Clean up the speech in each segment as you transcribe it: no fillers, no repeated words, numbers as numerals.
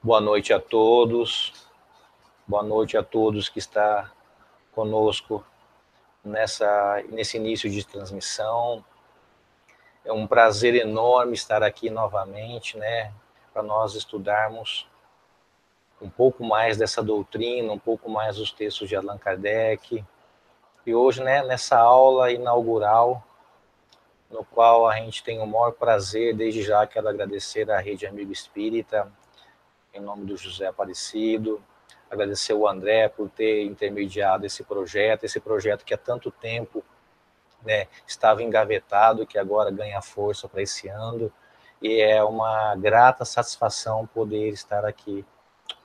Boa noite a todos, boa noite a todos que está conosco nesse início de transmissão. É um prazer enorme estar aqui novamente, né, para nós estudarmos um pouco mais dessa doutrina, um pouco mais dos textos de Allan Kardec. E hoje, né, nessa aula inaugural, no qual a gente tem o maior prazer, desde já quero agradecer à Rede Amigo Espírita, em nome do José Aparecido, agradecer o André por ter intermediado esse projeto que há tanto tempo, né, estava engavetado, que agora ganha força para esse ano, e é uma grata satisfação poder estar aqui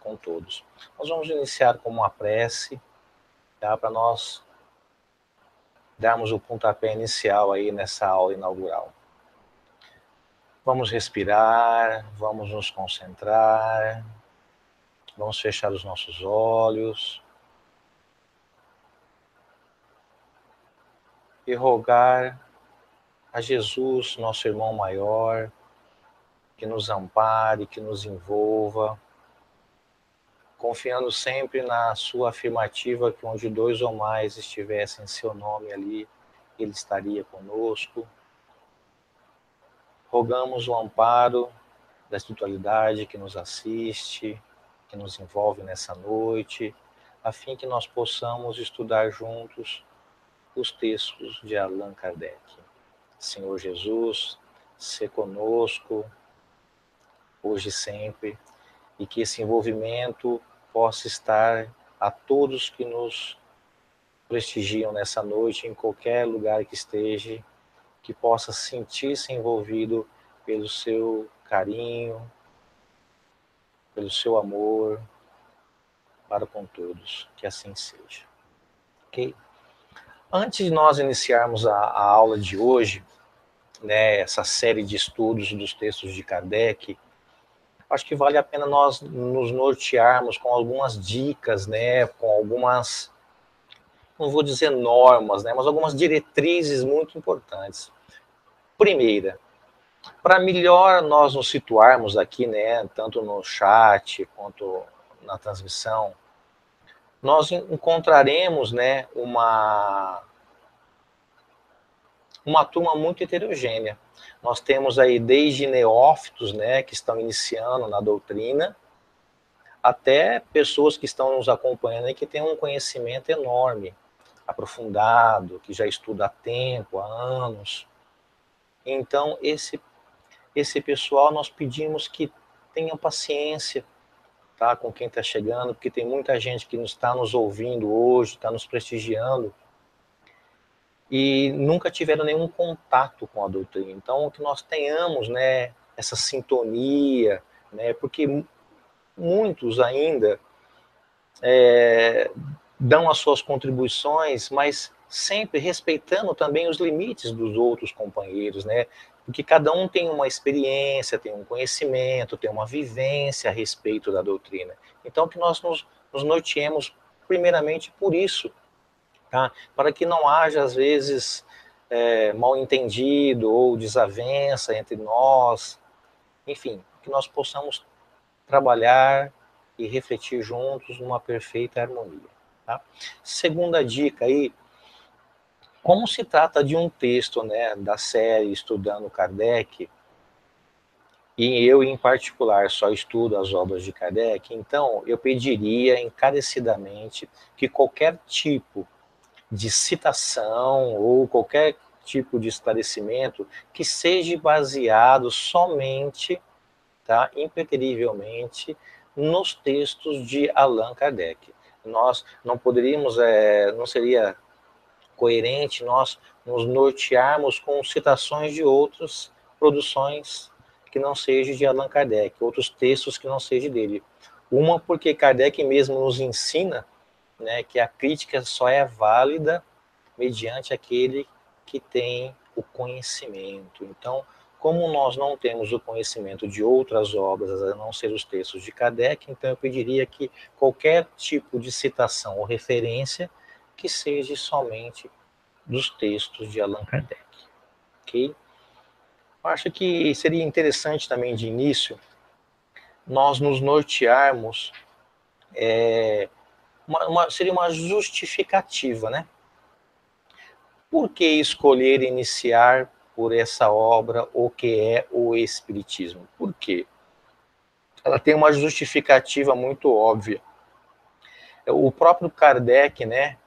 com todos. Nós vamos iniciar com uma prece, tá, para nós darmos o pontapé inicial aí nessa aula inaugural. Vamos respirar, vamos nos concentrar, vamos fechar os nossos olhos e rogar a Jesus, nosso irmão maior, que nos ampare, que nos envolva, confiando sempre na sua afirmativa que onde dois ou mais estivessem seu nome ali, ele estaria conosco. Rogamos o amparo da espiritualidade que nos assiste, que nos envolve nessa noite, a fim que nós possamos estudar juntos os textos de Allan Kardec. Senhor Jesus, se conosco, hoje e sempre, e que esse envolvimento possa estar a todos que nos prestigiam nessa noite, em qualquer lugar que esteja, que possa sentir-se envolvido pelo seu carinho, pelo seu amor para com todos, que assim seja. Ok? Antes de nós iniciarmos a aula de hoje, né, essa série de estudos dos textos de Kardec, acho que vale a pena nós nos nortearmos com algumas dicas, né, com algumas, não vou dizer normas, né, mas algumas diretrizes muito importantes. Primeira, para melhor nós nos situarmos aqui, né, tanto no chat quanto na transmissão, nós encontraremos, né, uma turma muito heterogênea. Nós temos aí desde neófitos, né, que estão iniciando na doutrina, até pessoas que estão nos acompanhando e que têm um conhecimento enorme, aprofundado, que já estuda há tempo, há anos. Então, esse pessoal nós pedimos que tenham paciência, tá, com quem está chegando, porque tem muita gente que está nos ouvindo hoje, está nos prestigiando, e nunca tiveram nenhum contato com a doutrina. Então, que nós tenhamos, né, essa sintonia, né, porque muitos ainda dão as suas contribuições, mas sempre respeitando também os limites dos outros companheiros, né? Porque cada um tem uma experiência, tem um conhecimento, tem uma vivência a respeito da doutrina. Então, que nós nos norteemos primeiramente por isso, tá? Para que não haja, às vezes, mal entendido ou desavença entre nós, enfim, que nós possamos trabalhar e refletir juntos numa perfeita harmonia. Tá? Segunda dica aí, como se trata de um texto, né, da série Estudando Kardec, e eu em particular só estudo as obras de Kardec, então eu pediria encarecidamente que qualquer tipo de citação ou qualquer tipo de esclarecimento que seja baseado somente, tá, impreterivelmente, nos textos de Allan Kardec. Nós não poderíamos, não seria coerente nós nos nortearmos com citações de outras produções que não sejam de Allan Kardec, outros textos que não sejam dele. Uma, porque Kardec mesmo nos ensina, né, que a crítica só é válida mediante aquele que tem o conhecimento. Então, como nós não temos o conhecimento de outras obras, a não ser os textos de Kardec, então eu pediria que qualquer tipo de citação ou referência que seja somente dos textos de Allan Kardec. Ok? Eu acho que seria interessante também de início nós nos nortearmos, seria uma justificativa, né? Por que escolher iniciar por essa obra o que é o Espiritismo? Por quê? Ela tem uma justificativa muito óbvia. O próprio Kardec, né,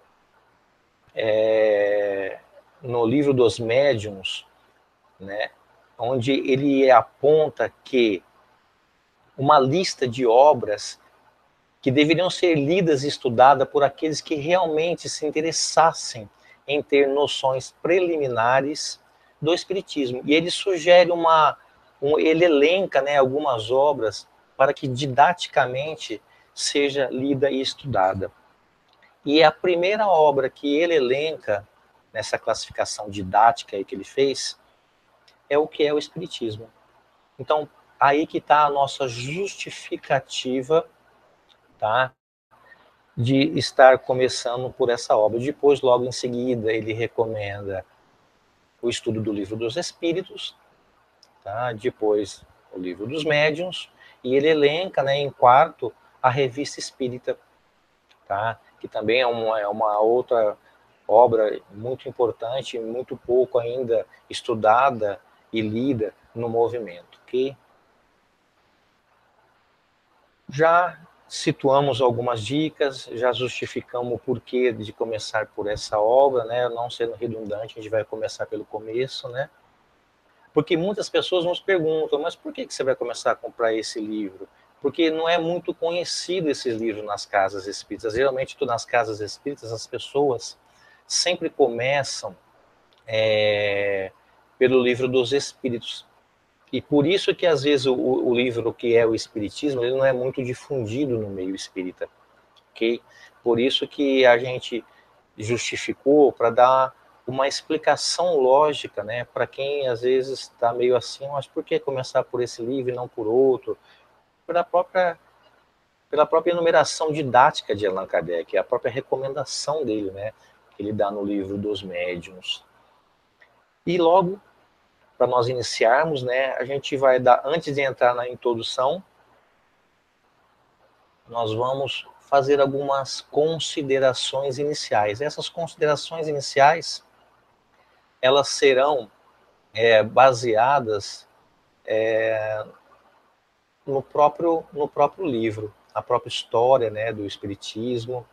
no livro dos Médiuns, né, onde ele aponta que uma lista de obras que deveriam ser lidas e estudadas por aqueles que realmente se interessassem em ter noções preliminares do Espiritismo. E ele sugere ele elenca, né, algumas obras para que didaticamente seja lida e estudada. E a primeira obra que ele elenca nessa classificação didática aí que ele fez é o que é o Espiritismo. Então, aí que está a nossa justificativa, tá, de estar começando por essa obra. Depois, logo em seguida, ele recomenda o estudo do Livro dos Espíritos, tá? Depois o Livro dos Médiuns, e ele elenca, né, em quarto, a Revista Espírita, tá? Que também é uma outra obra muito importante, muito pouco ainda estudada e lida no movimento, ok? Já situamos algumas dicas, já justificamos o porquê de começar por essa obra, né? Não sendo redundante, a gente vai começar pelo começo, né? Porque muitas pessoas nos perguntam, mas por que você vai começar a comprar esse livro? Porque não é muito conhecido esse livro nas casas espíritas. Geralmente, nas casas espíritas, as pessoas sempre começam pelo livro dos espíritos. E por isso que, às vezes, o livro que é o Espiritismo, ele não é muito difundido no meio espírita, ok? Por isso que a gente justificou para dar uma explicação lógica, né, para quem às vezes está meio assim, mas por que começar por esse livro e não por outro? Pela própria enumeração didática de Allan Kardec, a própria recomendação dele, né, que ele dá no livro dos Médiuns. E logo, para nós iniciarmos, né, a gente vai dar, antes de entrar na introdução, nós vamos fazer algumas considerações iniciais. Essas considerações iniciais, elas serão baseadas no próprio livro, a própria história, né, do Espiritismo,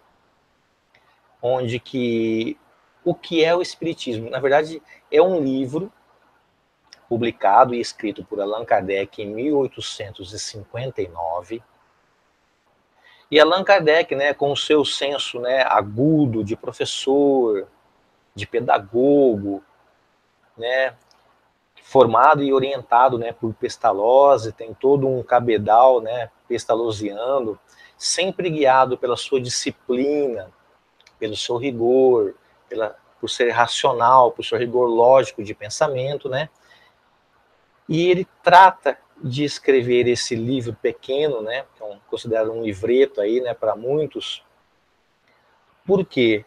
onde que o que é o Espiritismo? Na verdade, é um livro publicado e escrito por Allan Kardec em 1859. E Allan Kardec, né, com o seu senso, né, agudo de professor, de pedagogo, né, formado e orientado, né, por Pestalozzi, tem todo um cabedal, né, pestalozziano, sempre guiado pela sua disciplina, pelo seu rigor, por ser racional, por seu rigor lógico de pensamento, né? E ele trata de escrever esse livro pequeno, né, que é considerado um livreto aí, né, para muitos. Por quê?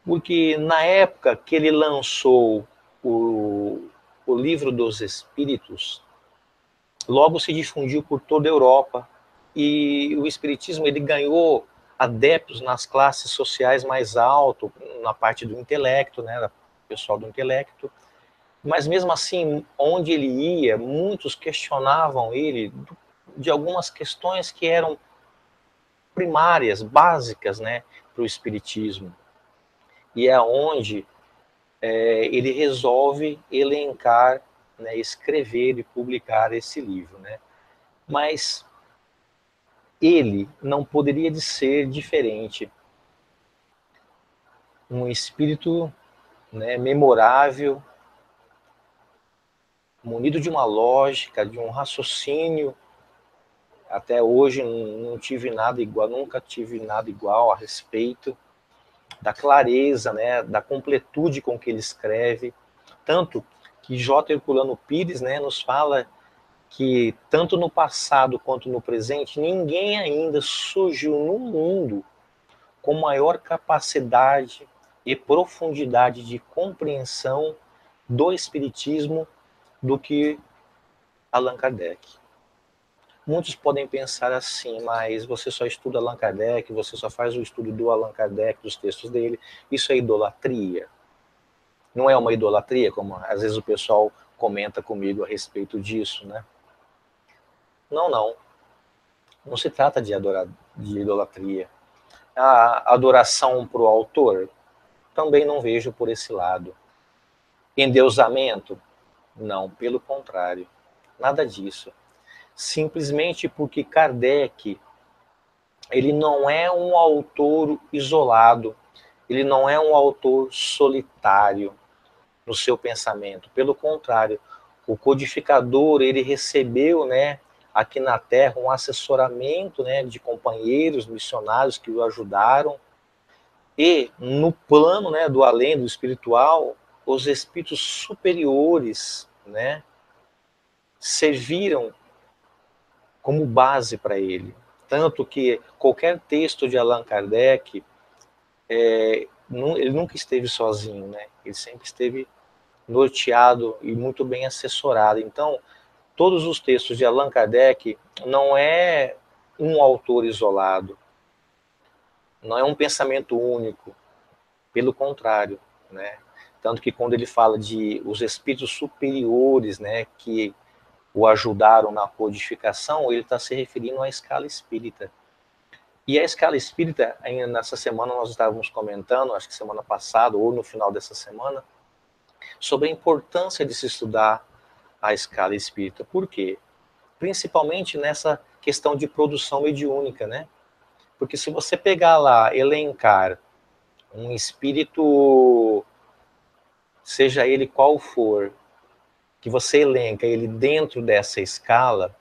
Porque na época que ele lançou o Livro dos Espíritos, logo se difundiu por toda a Europa, e o Espiritismo ele ganhou adeptos nas classes sociais mais altas, na parte do intelecto, né, pessoal do intelecto, mas mesmo assim, onde ele ia, muitos questionavam ele de algumas questões que eram primárias, básicas, né, para o Espiritismo. E é onde ele resolve elencar, né, escrever e publicar esse livro, né? Mas ele não poderia de ser diferente. Um espírito, né, memorável, munido de uma lógica, de um raciocínio. Até hoje não tive nada igual, nunca tive nada igual a respeito da clareza, né, da completude com que ele escreve. Tanto que J. Herculano Pires, né, nos fala que tanto no passado quanto no presente, ninguém ainda surgiu no mundo com maior capacidade e profundidade de compreensão do Espiritismo do que Allan Kardec. Muitos podem pensar assim, mas você só estuda Allan Kardec, você só faz o estudo do Allan Kardec, dos textos dele, isso é idolatria. Não é uma idolatria, como às vezes o pessoal comenta comigo a respeito disso, né? Não, não. Não se trata de idolatria. A adoração para o autor, também não vejo por esse lado. Endeusamento? Não, pelo contrário. Nada disso. Simplesmente porque Kardec, ele não é um autor isolado, ele não é um autor solitário no seu pensamento. Pelo contrário, o codificador, ele recebeu, né, aqui na Terra um assessoramento, né, de companheiros missionários que o ajudaram, e no plano, né, do além, do espiritual, os espíritos superiores, né, serviram como base para ele. Tanto que qualquer texto de Allan Kardec, ele nunca esteve sozinho, né? Ele sempre esteve norteado e muito bem assessorado. Então, todos os textos de Allan Kardec não é um autor isolado, não é um pensamento único, pelo contrário, né? Tanto que quando ele fala de os espíritos superiores, né, que o ajudaram na codificação, ele está se referindo à escala espírita. E a escala espírita, ainda nessa semana nós estávamos comentando, acho que semana passada ou no final dessa semana, sobre a importância de se estudar a escala espírita. Por quê? Principalmente nessa questão de produção mediúnica, né? Porque se você pegar lá, elencar um espírito, seja ele qual for, que você elenca ele dentro dessa escala,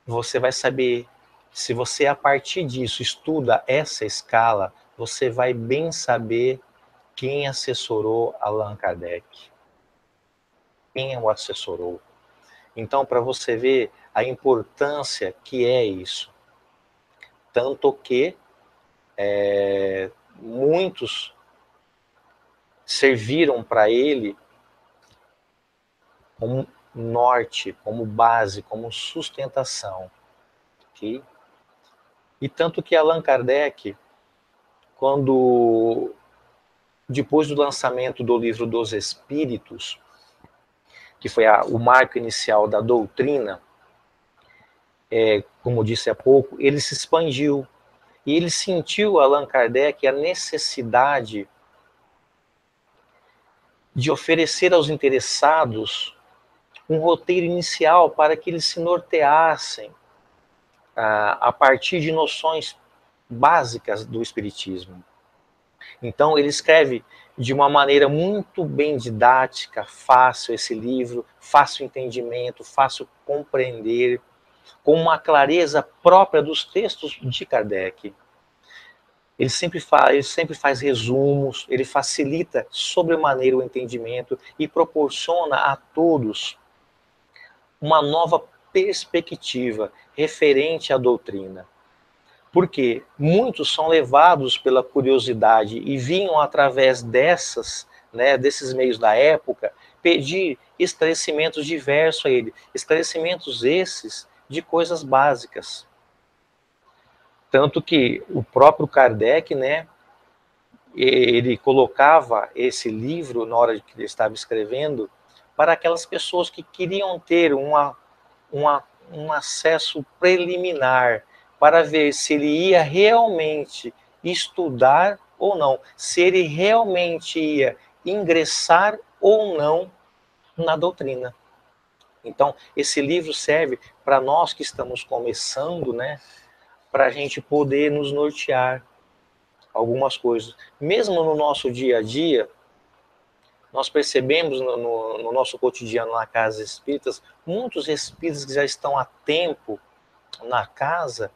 você vai saber, se você a partir disso estuda essa escala, você vai bem saber quem assessorou Allan Kardec, quem o assessorou. Então, para você ver a importância que é isso. Tanto que muitos serviram para ele como norte, como base, como sustentação. Okay? E tanto que Allan Kardec, quando depois do lançamento do Livro dos Espíritos, que foi o marco inicial da doutrina, como disse há pouco, ele se expandiu. E ele sentiu, Allan Kardec, a necessidade de oferecer aos interessados um roteiro inicial para que eles se norteassem a partir de noções básicas do Espiritismo. Então ele escreve de uma maneira muito bem didática, fácil esse livro, fácil entendimento, fácil compreender, com uma clareza própria dos textos de Kardec. Ele sempre faz resumos, ele facilita sobremaneira o entendimento e proporciona a todos uma nova perspectiva referente à doutrina. Porque muitos são levados pela curiosidade e vinham através desses meios da época, pedir esclarecimentos diversos a ele, esclarecimentos esses de coisas básicas. Tanto que o próprio Kardec, né, ele colocava esse livro, na hora que ele estava escrevendo, para aquelas pessoas que queriam ter um acesso preliminar, para ver se ele ia realmente estudar ou não, se ele realmente ia ingressar ou não na doutrina. Então, esse livro serve para nós que estamos começando, né, para a gente poder nos nortear algumas coisas. Mesmo no nosso dia a dia, nós percebemos no nosso cotidiano na casa espíritas, muitos espíritas que já estão há tempo na casa,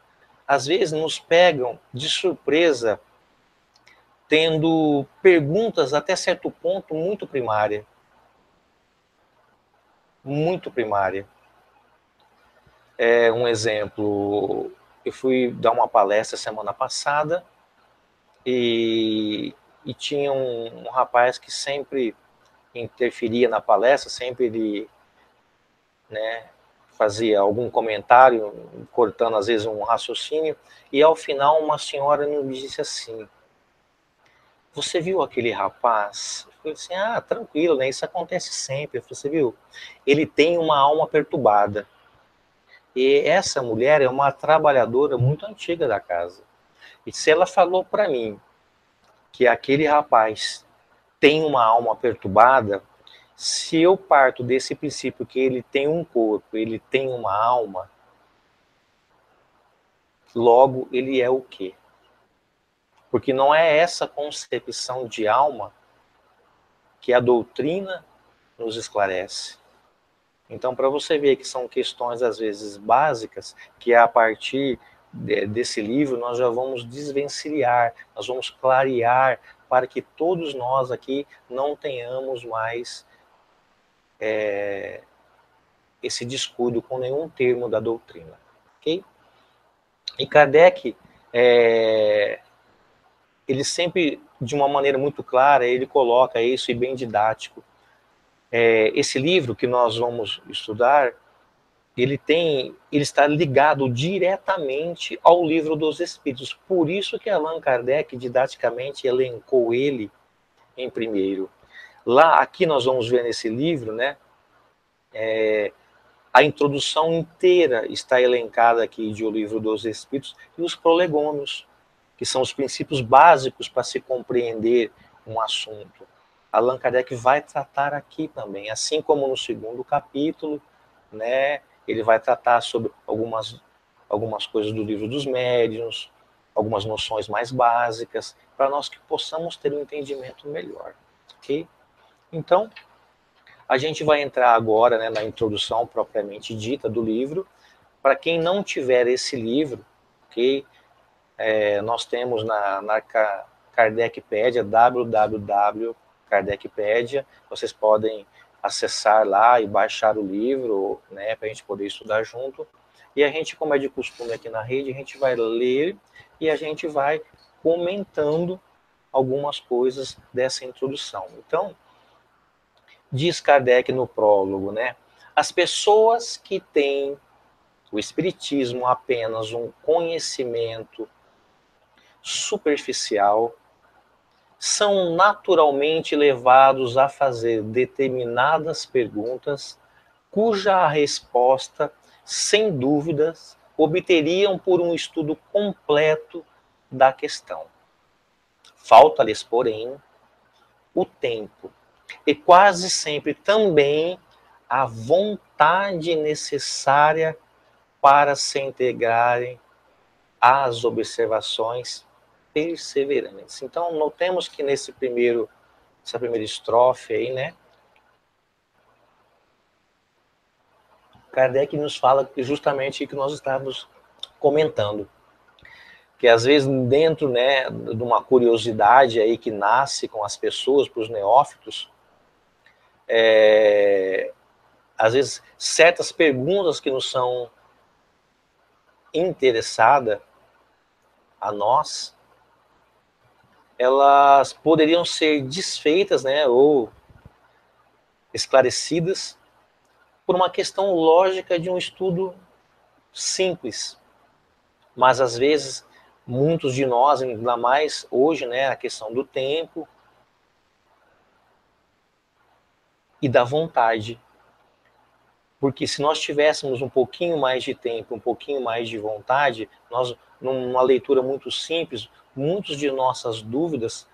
às vezes nos pegam de surpresa, tendo perguntas até certo ponto muito primária. Muito primária. Um exemplo, eu fui dar uma palestra semana passada e tinha um rapaz que sempre interferia na palestra, sempre ele, né, fazia algum comentário, cortando às vezes um raciocínio, e ao final uma senhora me disse assim: você viu aquele rapaz? Eu falei assim: ah, tranquilo, né? Isso acontece sempre. Eu falei: você viu? Ele tem uma alma perturbada. E essa mulher é uma trabalhadora muito antiga da casa. E se ela falou para mim que aquele rapaz tem uma alma perturbada, se eu parto desse princípio que ele tem um corpo, ele tem uma alma, logo ele é o quê? Porque não é essa concepção de alma que a doutrina nos esclarece. Então, para você ver que são questões, às vezes, básicas, que a partir desse livro nós já vamos desvencilhar, nós vamos clarear, para que todos nós aqui não tenhamos mais esse descuido com nenhum termo da doutrina. Ok? E Kardec, ele sempre, de uma maneira muito clara, ele coloca isso, e bem didático. Esse livro que nós vamos estudar, ele está ligado diretamente ao Livro dos Espíritos. Por isso que Allan Kardec didaticamente elencou ele em primeiro. Lá, aqui nós vamos ver nesse livro, né? A introdução inteira está elencada aqui de O Livro dos Espíritos e os prolegômenos, que são os princípios básicos para se compreender um assunto. Allan Kardec vai tratar aqui também, assim como no segundo capítulo, né? Ele vai tratar sobre algumas coisas do Livro dos Médiuns, algumas noções mais básicas, para nós que possamos ter um entendimento melhor. Ok? Então, a gente vai entrar agora, né, na introdução propriamente dita do livro. Para quem não tiver esse livro, ok? Nós temos na Kardecpedia, www.kardecpedia, vocês podem acessar lá e baixar o livro, né, para a gente poder estudar junto. E a gente, como é de costume aqui na rede, a gente vai ler e a gente vai comentando algumas coisas dessa introdução. Então, diz Kardec no prólogo, né? As pessoas que têm o espiritismo apenas um conhecimento superficial são naturalmente levados a fazer determinadas perguntas cuja resposta, sem dúvidas, obteriam por um estudo completo da questão. Falta-lhes, porém, o tempo e quase sempre também a vontade necessária para se integrarem às observações perseverantes. Então, notemos que essa primeira estrofe aí, né, Kardec nos fala justamente o que nós estávamos comentando, que às vezes dentro, né, de uma curiosidade aí que nasce com as pessoas, para os neófitos, às vezes certas perguntas que nos são interessadas a nós, elas poderiam ser desfeitas, né, ou esclarecidas por uma questão lógica de um estudo simples. Mas às vezes muitos de nós, ainda mais hoje, né, a questão do tempo e da vontade. Porque se nós tivéssemos um pouquinho mais de tempo, um pouquinho mais de vontade, nós, numa leitura muito simples, muitas de nossas dúvidas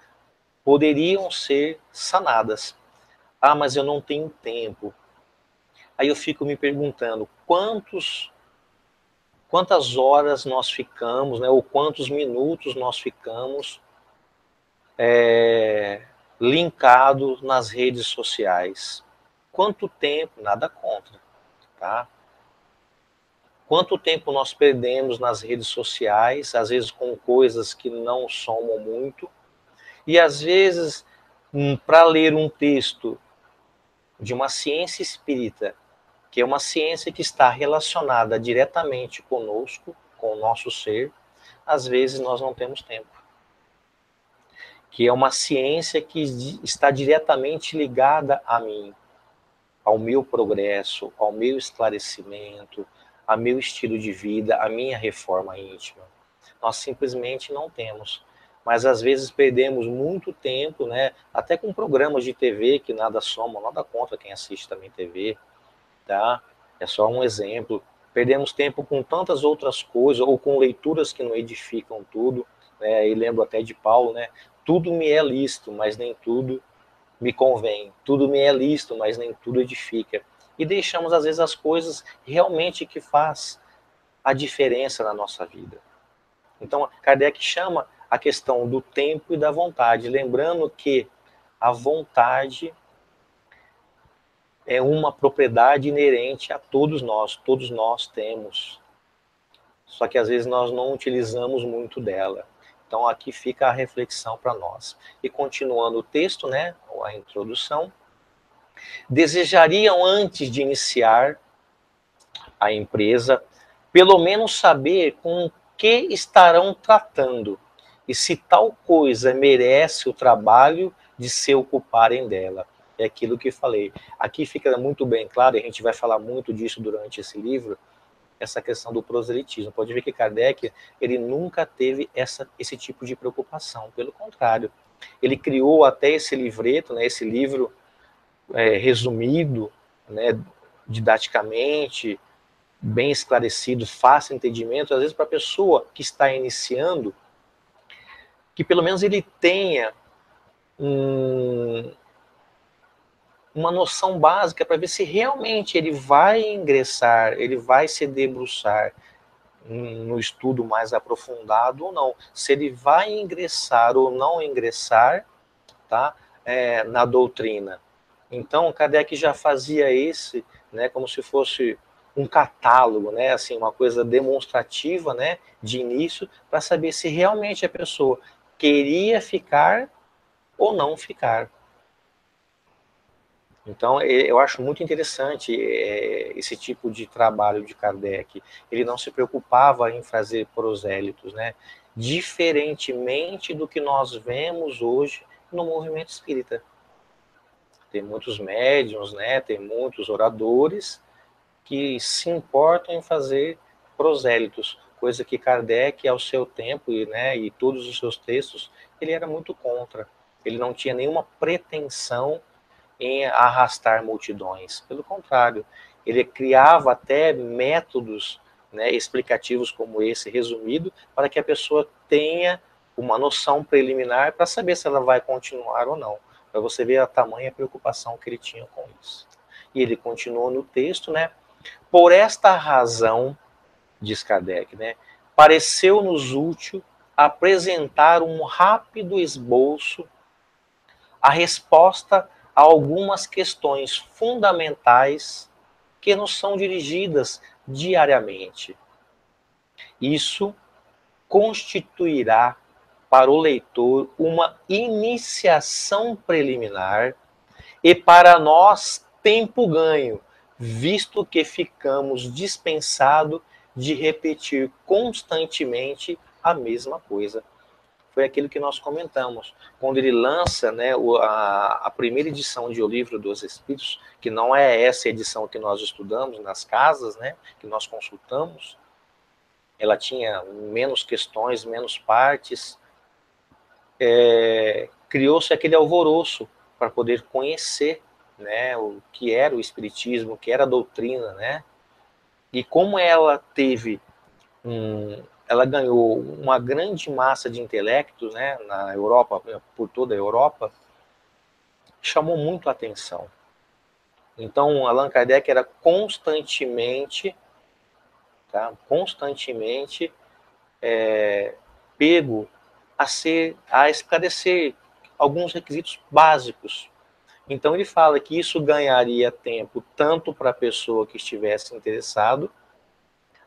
poderiam ser sanadas. Ah, mas eu não tenho tempo. Aí eu fico me perguntando, quantas horas nós ficamos, né, ou quantos minutos nós ficamos linkado nas redes sociais? Quanto tempo, nada contra, tá? Quanto tempo nós perdemos nas redes sociais, às vezes com coisas que não somam muito, e às vezes, para ler um texto de uma ciência espírita, que é uma ciência que está relacionada diretamente conosco, com o nosso ser, às vezes nós não temos tempo. Que é uma ciência que está diretamente ligada a mim. ao meu progresso, ao meu esclarecimento, ao meu estilo de vida, à minha reforma íntima. Nós simplesmente não temos. Mas às vezes perdemos muito tempo, né? Até com programas de TV que nada somam, nada contra quem assiste também TV, tá? É só um exemplo. Perdemos tempo com tantas outras coisas, ou com leituras que não edificam tudo, né? E lembro até de Paulo, né? Tudo me é lícito, mas nem tudo me convém. Tudo me é lícito, mas nem tudo edifica. E deixamos, às vezes, as coisas realmente que faz a diferença na nossa vida. Então, Kardec chama a questão do tempo e da vontade, lembrando que a vontade é uma propriedade inerente a todos nós temos. Só que às vezes nós não utilizamos muito dela. Então aqui fica a reflexão para nós. E continuando o texto, né, a introdução, desejariam antes de iniciar a empresa, pelo menos saber com que estarão tratando e se tal coisa merece o trabalho de se ocuparem dela. É aquilo que falei. Aqui fica muito bem claro, e a gente vai falar muito disso durante esse livro, essa questão do proselitismo. Pode ver que Kardec, ele nunca teve esse tipo de preocupação, pelo contrário. Ele criou até esse livreto, né, esse livro resumido, né, didaticamente, bem esclarecido, fácil entendimento, às vezes para a pessoa que está iniciando, que pelo menos ele tenha uma noção básica para ver se realmente ele vai ingressar, ele vai se debruçar no estudo mais aprofundado ou não, se ele vai ingressar ou não ingressar, tá, na doutrina. Então, Kardec já fazia esse, né, como se fosse um catálogo, né, assim, uma coisa demonstrativa, né, de início, para saber se realmente a pessoa queria ficar ou não ficar. Então, eu acho muito interessante esse tipo de trabalho de Kardec. Ele não se preocupava em fazer prosélitos, né? Diferentemente do que nós vemos hoje no movimento espírita. Tem muitos médiuns, né? Tem muitos oradores que se importam em fazer prosélitos, coisa que Kardec, ao seu tempo, e todos os seus textos, ele era muito contra. Ele não tinha nenhuma pretensão em arrastar multidões. Pelo contrário, ele criava até métodos, né, explicativos como esse resumido, para que a pessoa tenha uma noção preliminar para saber se ela vai continuar ou não. Para você ver a tamanha preocupação que ele tinha com isso. E ele continuou no texto, né? Por esta razão, diz Kardec, né, pareceu-nos útil apresentar um rápido esboço a resposta a algumas questões fundamentais que nos são dirigidas diariamente. Isso constituirá para o leitor uma iniciação preliminar e para nós tempo ganho, visto que ficamos dispensados de repetir constantemente a mesma coisa. Foi aquilo que nós comentamos. Quando ele lança, né, a primeira edição de O Livro dos Espíritos, que não é essa edição que nós estudamos nas casas, né, que nós consultamos, ela tinha menos questões, menos partes, criou-se aquele alvoroço para poder conhecer, né, o que era o Espiritismo, o que era a doutrina, né, e como ela teve ela ganhou uma grande massa de intelectos, né, na Europa, por toda a Europa, chamou muito a atenção. Então, Allan Kardec era constantemente, tá, constantemente pego a esclarecer alguns requisitos básicos. Então, ele fala que isso ganharia tempo tanto para a pessoa que estivesse interessado,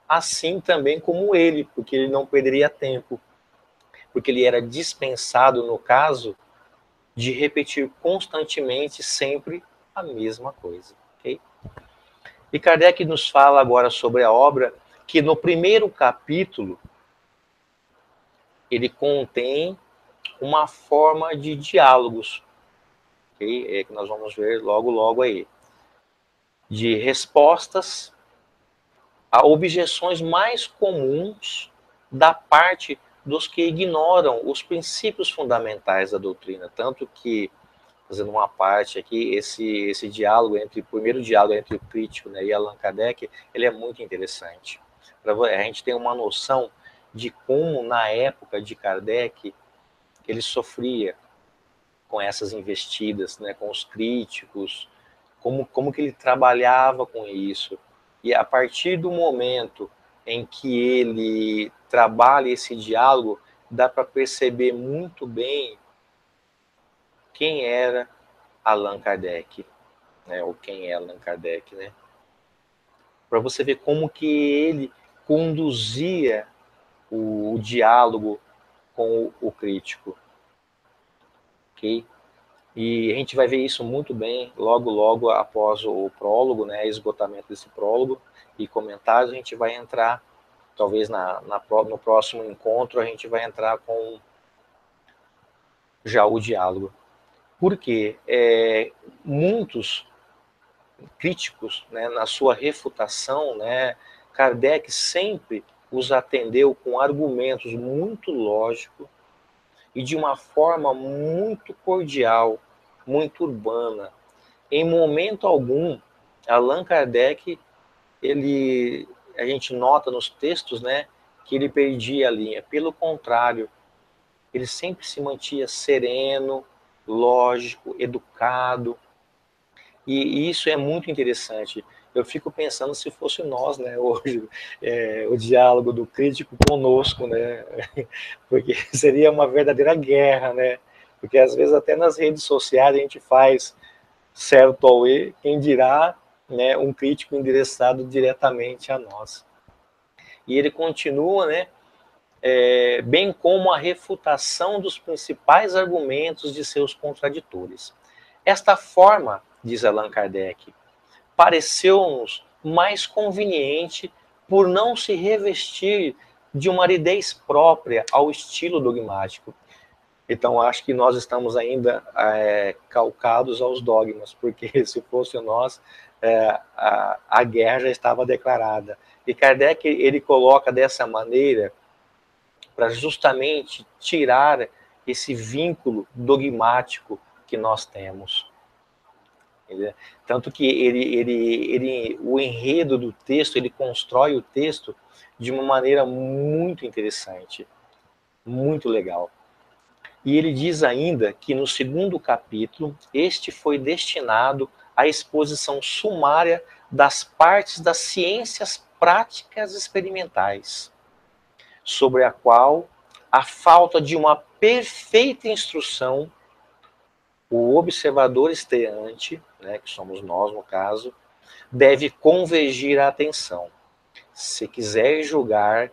assim também como ele, porque ele não perderia tempo, porque ele era dispensado, no caso, de repetir constantemente sempre a mesma coisa. Okay? E Kardec nos fala agora sobre a obra que no primeiro capítulo ele contém uma forma de diálogos, okay? Que nós vamos ver logo aí. de respostas a objeções mais comuns da parte dos que ignoram os princípios fundamentais da doutrina. Tanto que, fazendo uma parte aqui, esse diálogo entre, o primeiro diálogo entre o crítico, né, e Allan Kardec, ele é muito interessante. A gente tem uma noção de como, na época de Kardec, ele sofria com essas investidas, né, com os críticos, como que ele trabalhava com isso. E a partir do momento em que ele trabalha esse diálogo, dá para perceber muito bem quem era Allan Kardec, né, ou quem é Allan Kardec, né? Para você ver como que ele conduzia o diálogo com o crítico, ok? E a gente vai ver isso muito bem logo após o prólogo, né, esgotamento desse prólogo e comentários. A gente vai entrar, talvez no próximo encontro, a gente vai entrar com já o diálogo. Porque muitos críticos, né, na sua refutação, né, Kardec sempre os atendeu com argumentos muito lógicos e de uma forma muito cordial, muito urbana. Em momento algum, Allan Kardec, a gente nota nos textos, né, que ele perdia a linha. Pelo contrário, ele sempre se mantinha sereno, lógico, educado. E isso é muito interessante. Eu fico pensando se fosse nós, né, hoje, o diálogo do crítico conosco, né, porque seria uma verdadeira guerra, né, porque às vezes até nas redes sociais a gente faz certo ao E, quem dirá, né, um crítico endereçado diretamente a nós. E ele continua, né, bem como a refutação dos principais argumentos de seus contraditores. Esta forma, diz Allan Kardec, pareceu-nos mais conveniente por não se revestir de uma aridez própria ao estilo dogmático. Então, acho que nós estamos ainda calcados aos dogmas, porque se fosse nós, a guerra já estava declarada. E Kardec, ele coloca dessa maneira para justamente tirar esse vínculo dogmático que nós temos. Entendeu? Tanto que o enredo do texto, ele constrói o texto de uma maneira muito interessante, muito legal. E ele diz ainda que no segundo capítulo, este foi destinado à exposição sumária das partes das ciências práticas experimentais, sobre a qual a falta de uma perfeita instrução, o observador estreante, né, que somos nós no caso, deve convergir a atenção, se quiser julgar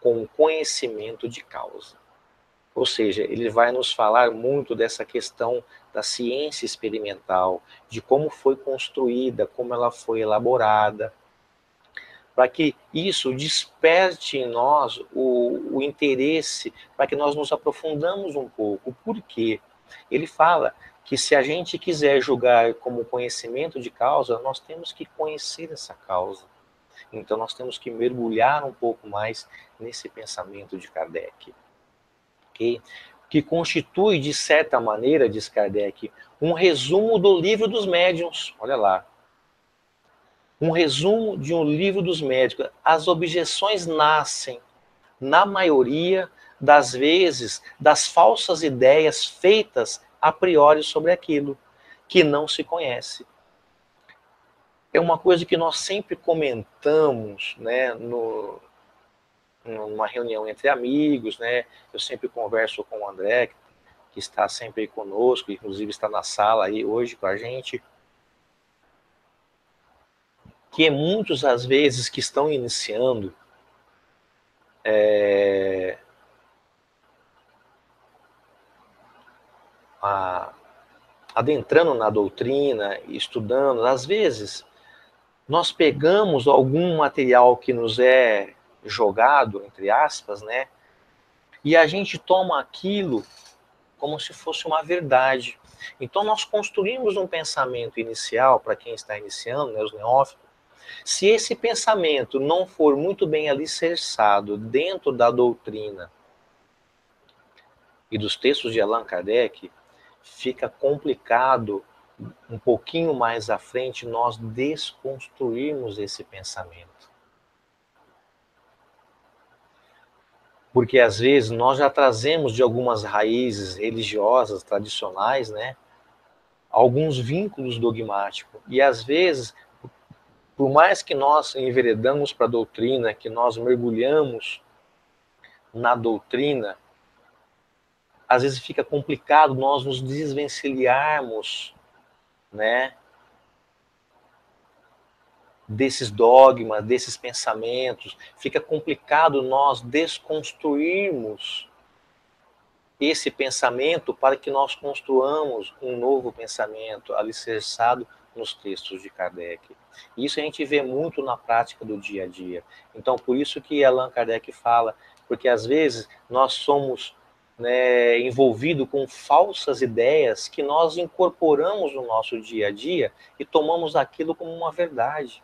com conhecimento de causa. Ou seja, ele vai nos falar muito dessa questão da ciência experimental, de como foi construída, como ela foi elaborada, para que isso desperte em nós o interesse, para que nós nos aprofundamos um pouco. Por quê? Ele fala que se a gente quiser julgar como conhecimento de causa, nós temos que conhecer essa causa. Então nós temos que mergulhar um pouco mais nesse pensamento de Kardec. Okay? Que constitui, de certa maneira, diz Kardec, um resumo do livro dos médiuns. Olha lá. Um resumo de um livro dos médiuns. As objeções nascem, na maioria das vezes, das falsas ideias feitas a priori sobre aquilo que não se conhece. É uma coisa que nós sempre comentamos, né, numa reunião entre amigos, né? Eu sempre converso com o André, que está sempre aí conosco, inclusive está na sala aí hoje com a gente, que muitos às vezes que estão iniciando adentrando na doutrina, estudando, às vezes nós pegamos algum material que nos é jogado, entre aspas, né? E a gente toma aquilo como se fosse uma verdade. Então nós construímos um pensamento inicial para quem está iniciando, né, os neófitos. Se esse pensamento não for muito bem alicerçado dentro da doutrina e dos textos de Allan Kardec, fica complicado um pouquinho mais à frente nós desconstruirmos esse pensamento. Porque às vezes nós já trazemos de algumas raízes religiosas, tradicionais, né, alguns vínculos dogmáticos. E às vezes, por mais que nós enveredamos para a doutrina, que nós mergulhamos na doutrina, às vezes fica complicado nós nos desvencilharmos, né, desses dogmas, desses pensamentos. Fica complicado nós desconstruirmos esse pensamento para que nós construamos um novo pensamento alicerçado nos textos de Kardec. Isso a gente vê muito na prática do dia a dia. Então, por isso que Allan Kardec fala, porque às vezes nós somos, né, envolvidos com falsas ideias que nós incorporamos no nosso dia a dia e tomamos aquilo como uma verdade.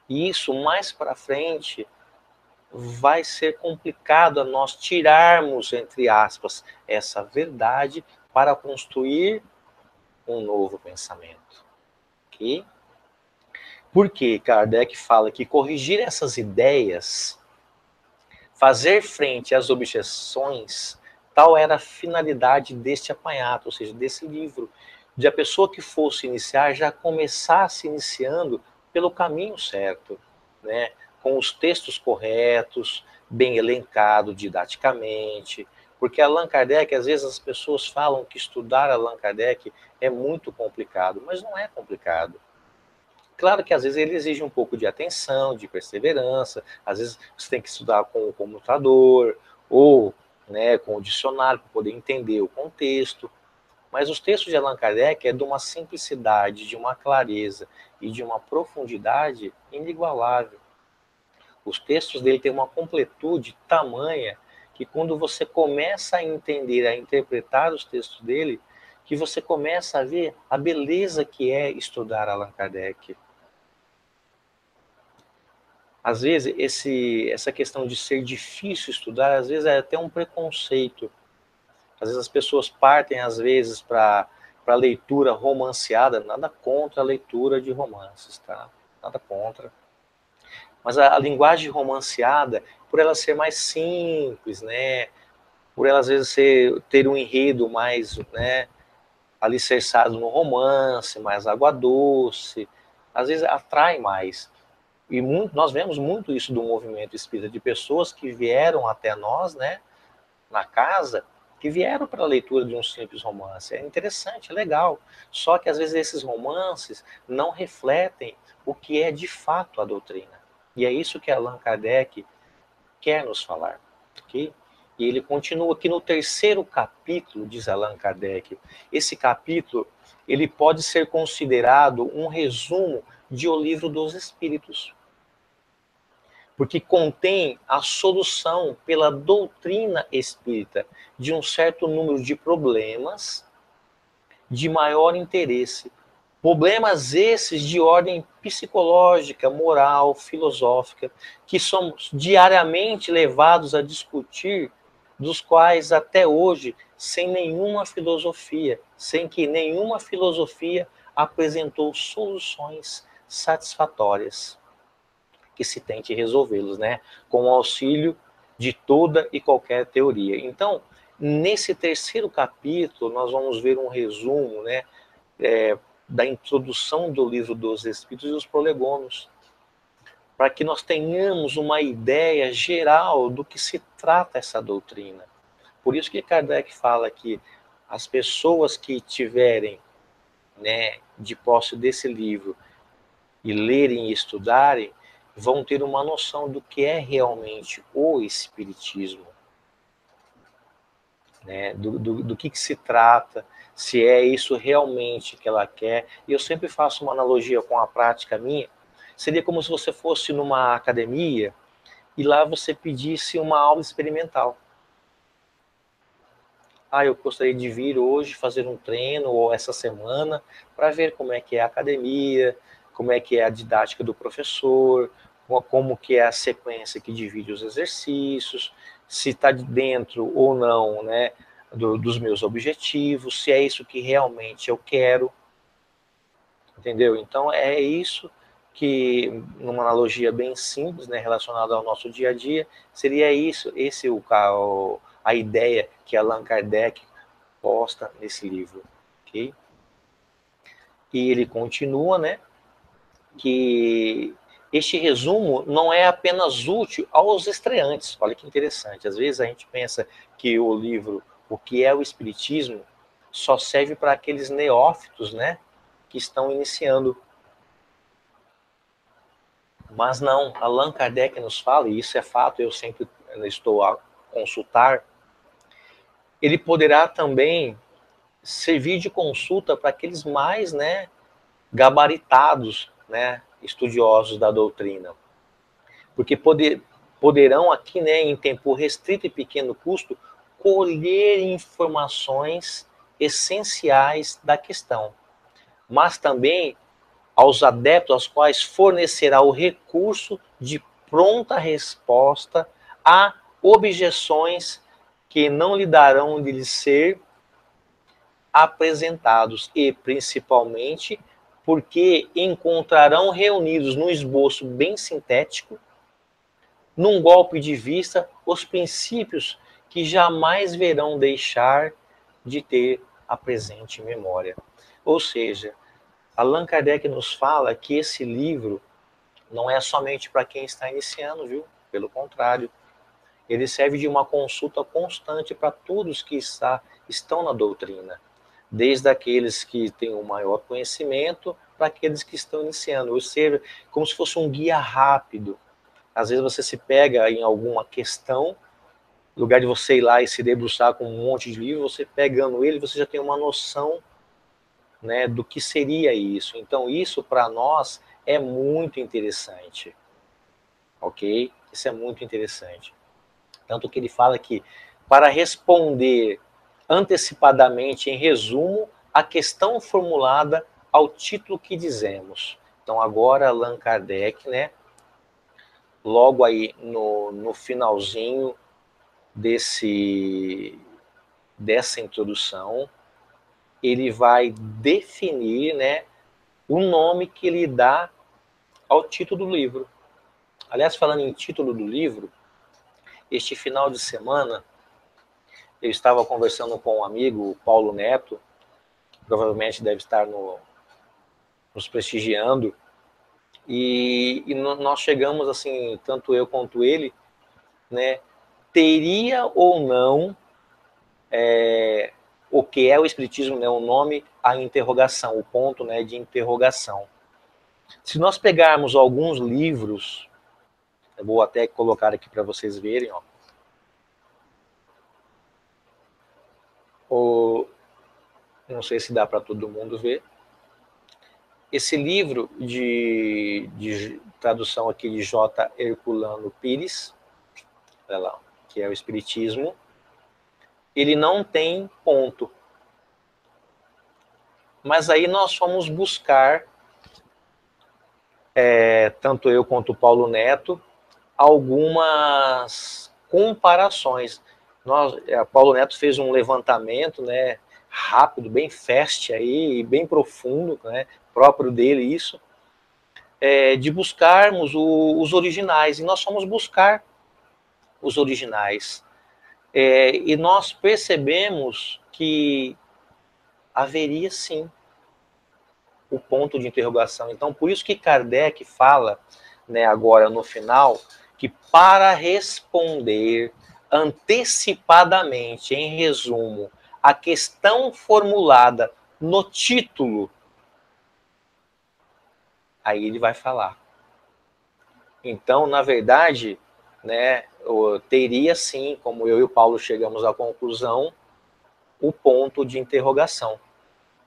E isso, mais para frente, vai ser complicado a nós tirarmos, entre aspas, essa verdade para construir um novo pensamento. Okay? Porque Kardec fala que corrigir essas ideias, fazer frente às objeções, tal era a finalidade deste apanhado, ou seja, desse livro, de a pessoa que fosse iniciar já começasse iniciando pelo caminho certo, né? Com os textos corretos, bem elencado didaticamente, porque Allan Kardec, às vezes as pessoas falam que estudar Allan Kardec é muito complicado, mas não é complicado. Claro que às vezes ele exige um pouco de atenção, de perseverança, às vezes você tem que estudar com o comutador, ou, né, com o dicionário, para poder entender o contexto. Mas os textos de Allan Kardec é de uma simplicidade, de uma clareza e de uma profundidade inigualável. Os textos dele têm uma completude tamanha que quando você começa a entender, a interpretar os textos dele, que você começa a ver a beleza que é estudar Allan Kardec. Às vezes, essa questão de ser difícil estudar, às vezes é até um preconceito. Às vezes as pessoas partem, às vezes, para a leitura romanceada, nada contra a leitura de romances, tá? Nada contra. Mas a linguagem romanceada, por ela ser mais simples, né? Por ela, às vezes, ter um enredo mais, né, alicerçado no romance, mais água doce, às vezes atrai mais. E nós vemos muito isso do movimento espírita, de pessoas que vieram até nós, né, na casa, que vieram para a leitura de um simples romance. É interessante, é legal. Só que às vezes esses romances não refletem o que é de fato a doutrina. E é isso que Allan Kardec quer nos falar. Okay? E ele continua aqui no terceiro capítulo, diz Allan Kardec. Esse capítulo ele pode ser considerado um resumo de O Livro dos Espíritos, porque contém a solução pela doutrina espírita de um certo número de problemas de maior interesse. Problemas esses de ordem psicológica, moral, filosófica, que somos diariamente levados a discutir, dos quais até hoje, sem nenhuma filosofia, sem que nenhuma filosofia apresentou soluções satisfatórias que se tente resolvê-los, né? Com o auxílio de toda e qualquer teoria. Então, nesse terceiro capítulo, nós vamos ver um resumo, né, da introdução do Livro dos Espíritos e os prolegômenos, para que nós tenhamos uma ideia geral do que se trata essa doutrina. Por isso que Kardec fala que as pessoas que tiverem, né, de posse desse livro e lerem e estudarem, vão ter uma noção do que é realmente o Espiritismo, né? do que se trata, se é isso realmente que ela quer. E eu sempre faço uma analogia com a prática minha, seria como se você fosse numa academia e lá você pedisse uma aula experimental. eu gostaria de vir hoje fazer um treino ou essa semana para ver como é que é a academia, como é que é a didática do professor, como que é a sequência que divide os exercícios, se está dentro ou não, né, dos meus objetivos, se é isso que realmente eu quero, entendeu? Então é isso que, numa analogia bem simples, né, relacionada ao nosso dia a dia, seria isso, a ideia que Allan Kardec posta nesse livro, ok? E ele continua, né, que este resumo não é apenas útil aos estreantes. Olha que interessante. Às vezes a gente pensa que o livro, o que é o Espiritismo, só serve para aqueles neófitos, né, que estão iniciando. Mas não, Allan Kardec nos fala, e isso é fato, eu sempre estou a consultar, ele poderá também servir de consulta para aqueles mais, né, gabaritados, né, estudiosos da doutrina. Porque poderão aqui, né, em tempo restrito e pequeno custo, colher informações essenciais da questão. Mas também aos adeptos aos quais fornecerá o recurso de pronta resposta a objeções que não lhe darão de lhe ser apresentados e, principalmente, porque encontrarão reunidos num esboço bem sintético, num golpe de vista, os princípios que jamais verão deixar de ter a presente memória. Ou seja, Allan Kardec nos fala que esse livro não é somente para quem está iniciando, viu? Pelo contrário, ele serve de uma consulta constante para todos que estão na doutrina, desde aqueles que têm um maior conhecimento para aqueles que estão iniciando, ou seja, como se fosse um guia rápido. Às vezes você se pega em alguma questão, no lugar de você ir lá e se debruçar com um monte de livro, você pegando ele, você já tem uma noção, né, do que seria isso. Então isso para nós é muito interessante, ok? Isso é muito interessante. Tanto que ele fala que para responder antecipadamente, em resumo, a questão formulada ao título que dizemos. Então agora Allan Kardec, né, logo aí no finalzinho dessa introdução, ele vai definir, né, o nome que ele dá ao título do livro. Aliás, falando em título do livro, este final de semana eu estava conversando com um amigo, o Paulo Neto, que provavelmente deve estar nos prestigiando, e nós chegamos, assim, tanto eu quanto ele, né, teria ou não o que é o Espiritismo, né, o nome, a interrogação, o ponto, né, de interrogação. Se nós pegarmos alguns livros, eu vou até colocar aqui para vocês verem, ó, não sei se dá para todo mundo ver, esse livro de tradução aqui de J. Herculano Pires, olha lá, que é o Espiritismo, ele não tem ponto. Mas aí nós fomos buscar, tanto eu quanto o Paulo Neto, algumas comparações. Paulo Neto fez um levantamento, né, rápido, bem fast aí, bem profundo, né, próprio dele isso, de buscarmos os originais. E nós fomos buscar os originais. E nós percebemos que haveria sim o ponto de interrogação. Então, por isso que Kardec fala, né, agora no final, que para responder antecipadamente, em resumo, a questão formulada no título, aí ele vai falar. Então, na verdade, né, teria sim, como eu e o Paulo chegamos à conclusão, o ponto de interrogação.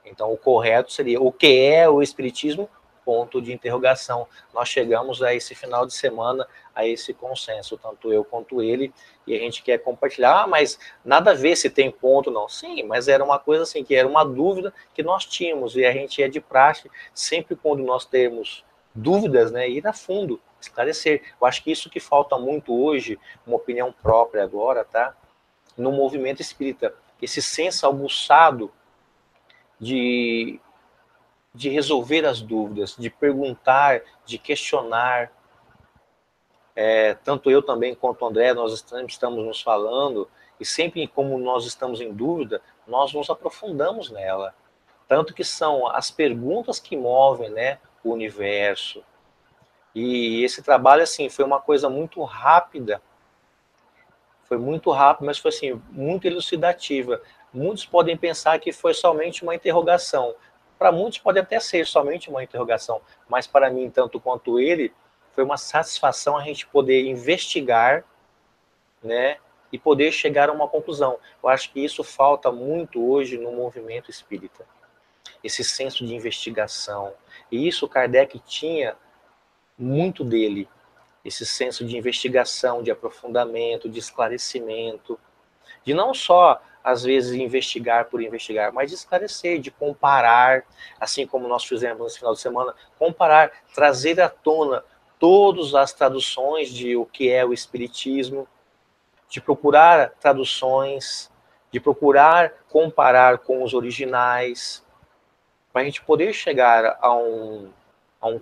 Então, o correto seria o que é o Espiritismo ponto de interrogação. Nós chegamos a esse final de semana, a esse consenso, tanto eu quanto ele, e a gente quer compartilhar, mas nada a ver se tem ponto, não. Sim, mas era uma coisa assim, que era uma dúvida que nós tínhamos, e a gente é de praxe, sempre quando nós temos dúvidas, né, ir a fundo, esclarecer. Eu acho que isso que falta muito hoje, uma opinião própria agora, tá? No movimento espírita, esse senso aguçado de resolver as dúvidas, de perguntar, de questionar. Tanto eu também quanto o André, nós estamos nos falando, e sempre como nós estamos em dúvida, nós nos aprofundamos nela. Tanto que são as perguntas que movem, né, o universo. E esse trabalho, assim, foi uma coisa muito rápida, mas foi assim, muito elucidativa. Muitos podem pensar que foi somente uma interrogação. Para muitos pode até ser somente uma interrogação, mas para mim, tanto quanto ele, foi uma satisfação a gente poder investigar, né, e poder chegar a uma conclusão. Eu acho que isso falta muito hoje no movimento espírita. Esse senso de investigação. E isso Kardec tinha muito dele, esse senso de investigação, de aprofundamento, de esclarecimento, de não só, às vezes, investigar por investigar, mas de esclarecer, de comparar, assim como nós fizemos nesse final de semana, comparar, trazer à tona todas as traduções de o que é o Espiritismo, de procurar traduções, de procurar comparar com os originais, para a gente poder chegar a um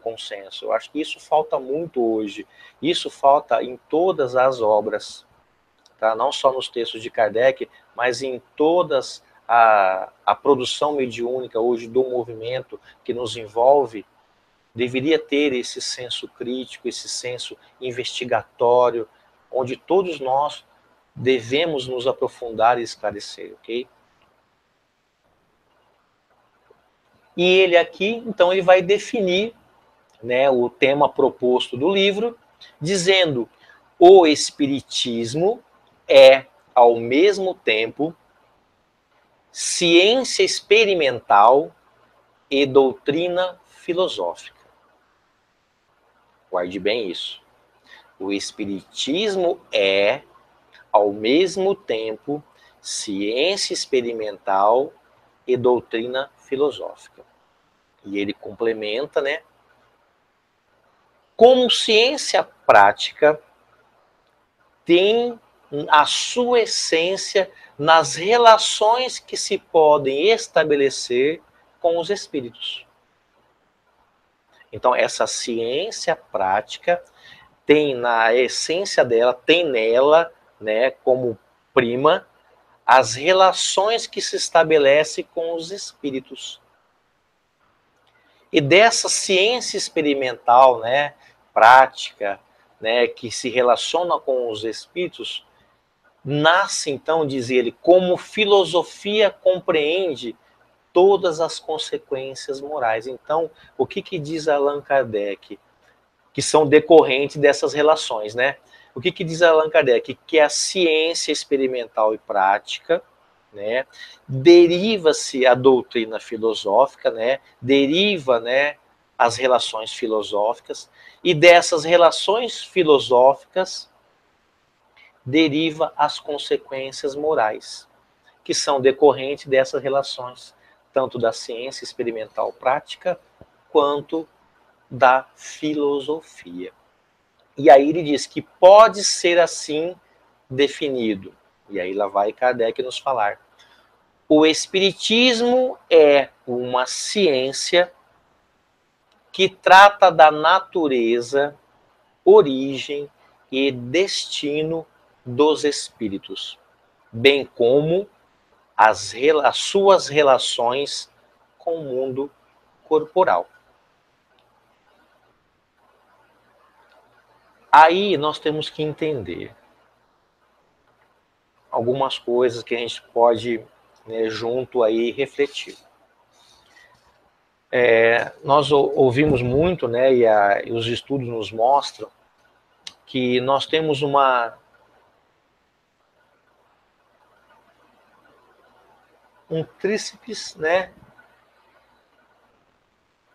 consenso. Eu acho que isso falta muito hoje. Isso falta em todas as obras, tá? Não só nos textos de Kardec, mas em todas a produção mediúnica hoje do movimento que nos envolve, deveria ter esse senso crítico, esse senso investigatório, onde todos nós devemos nos aprofundar e esclarecer, ok? E ele aqui, então, ele vai definir, né, o tema proposto do livro, dizendo: o Espiritismo é, ao mesmo tempo, ciência experimental e doutrina filosófica. Guarde bem isso. O Espiritismo é, ao mesmo tempo, ciência experimental e doutrina filosófica. E ele complementa, né? Como ciência prática, tem a sua essência nas relações que se podem estabelecer com os espíritos. Então, essa ciência prática tem na essência dela, tem nela, né, como prima, as relações que se estabelecem com os espíritos. E dessa ciência experimental, né, prática, né, que se relaciona com os espíritos, nasce, então, diz ele, como filosofia compreende todas as consequências morais. Então, o que diz Allan Kardec? Que são decorrentes dessas relações, né? O que diz Allan Kardec? Que a ciência experimental e prática, né, deriva-se a doutrina filosófica, né, deriva, né, as relações filosóficas, e dessas relações filosóficas deriva as consequências morais, que são decorrentes dessas relações, tanto da ciência experimental prática, quanto da filosofia. E aí ele diz que pode ser assim definido. E aí lá vai Kardec nos falar. O Espiritismo é uma ciência que trata da natureza, origem e destino dos espíritos, bem como as suas relações com o mundo corporal. Aí nós temos que entender algumas coisas que a gente pode, né, junto aí refletir. Nós ouvimos muito, né, e os estudos nos mostram que nós temos um tríceps, né,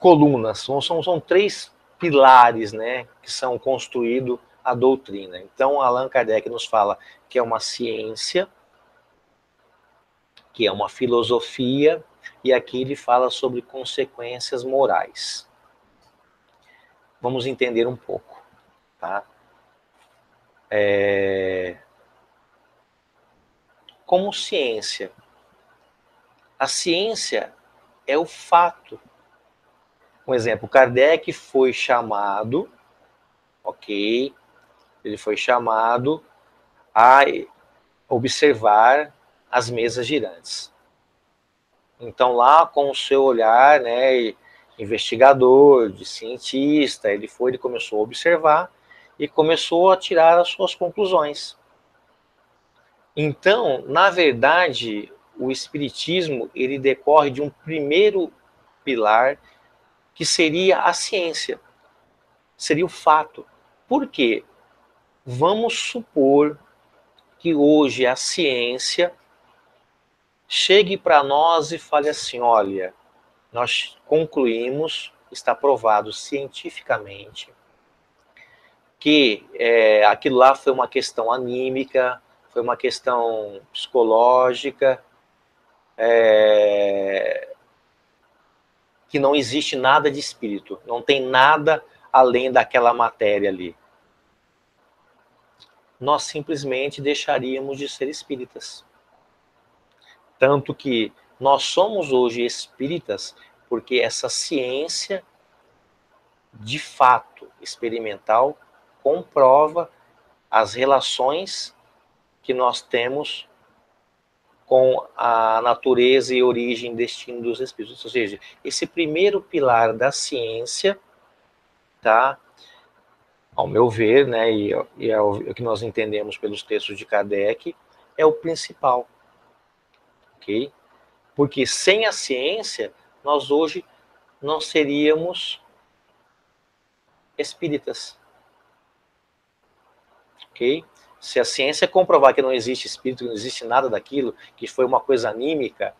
colunas, são três pilares, né, que são construídos a doutrina. Então, Allan Kardec nos fala que é uma ciência, que é uma filosofia, e aqui ele fala sobre consequências morais. Vamos entender um pouco, tá? Como ciência, a ciência é o fato. Um exemplo, Kardec foi chamado, ok, ele foi chamado a observar as mesas girantes. Então lá com o seu olhar, né, investigador, de cientista, ele começou a observar e começou a tirar as suas conclusões. Então, na verdade, o espiritismo, ele decorre de um primeiro pilar que seria a ciência, seria o fato. Por quê? Vamos supor que hoje a ciência chegue para nós e fale assim, olha, nós concluímos, está provado cientificamente, que aquilo lá foi uma questão anímica, foi uma questão psicológica, que não existe nada de espírito, não tem nada além daquela matéria ali. Nós simplesmente deixaríamos de ser espíritas. Tanto que nós somos hoje espíritas porque essa ciência, de fato, experimental, comprova as relações que nós temos com a natureza e origem e destino dos espíritos. Ou seja, esse primeiro pilar da ciência, tá, ao meu ver, né, e é o que nós entendemos pelos textos de Kardec, é o principal. Ok? Porque sem a ciência, nós hoje não seríamos espíritas. Ok? Se a ciência comprovar que não existe espírito, que não existe nada daquilo, que foi uma coisa anímica,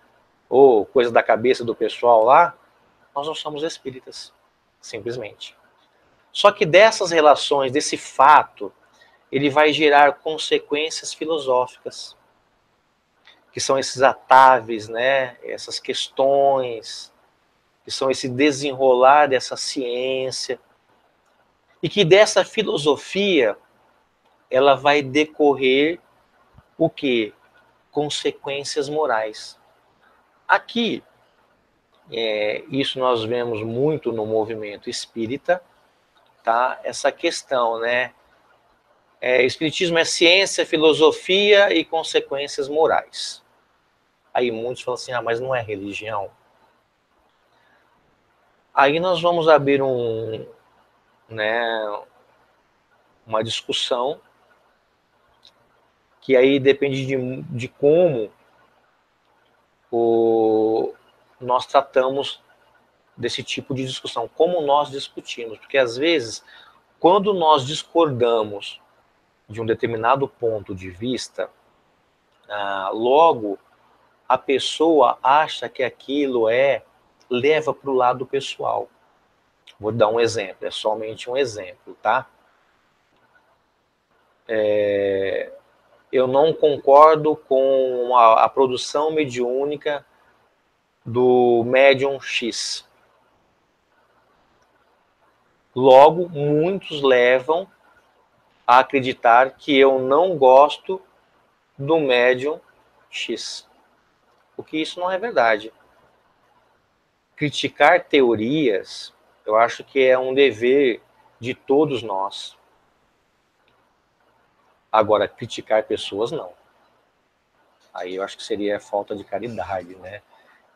ou coisa da cabeça do pessoal lá, nós não somos espíritas, simplesmente. Só que dessas relações, desse fato, ele vai gerar consequências filosóficas, que são esses atáveis, né? Essas questões, que são esse desenrolar dessa ciência, e que dessa filosofia ela vai decorrer o quê? Consequências morais. Aqui, isso nós vemos muito no movimento espírita, tá? Essa questão, né? Espiritismo é ciência, filosofia e consequências morais. Aí muitos falam assim, mas não é religião. Aí nós vamos abrir né, uma discussão que aí depende de como nós tratamos desse tipo de discussão, como nós discutimos, porque às vezes, quando nós discordamos de um determinado ponto de vista, logo a pessoa acha que aquilo leva para o lado pessoal. Vou dar um exemplo, é somente um exemplo, tá? Eu não concordo com a produção mediúnica do médium X. Logo, muitos levam a acreditar que eu não gosto do médium X. O que isso não é verdade. Criticar teorias, eu acho que é um dever de todos nós. Agora, criticar pessoas, não. Aí eu acho que seria falta de caridade, né?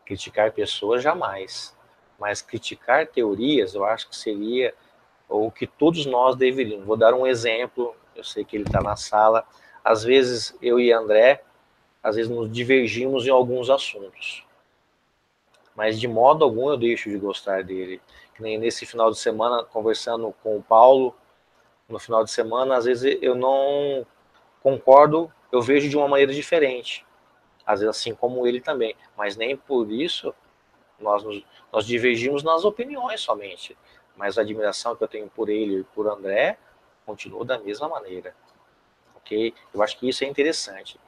Criticar pessoas, jamais. Mas criticar teorias, eu acho que seria o que todos nós deveríamos. Vou dar um exemplo, eu sei que ele está na sala. Às vezes, eu e André, às vezes nos divergimos em alguns assuntos. Mas de modo algum eu deixo de gostar dele. Que nem nesse final de semana, conversando com o Paulo, no final de semana, às vezes eu não concordo, eu vejo de uma maneira diferente. Às vezes assim como ele também. Mas nem por isso Nós divergimos nas opiniões somente, mas a admiração que eu tenho por ele e por André continua da mesma maneira, ok? Eu acho que isso é interessante.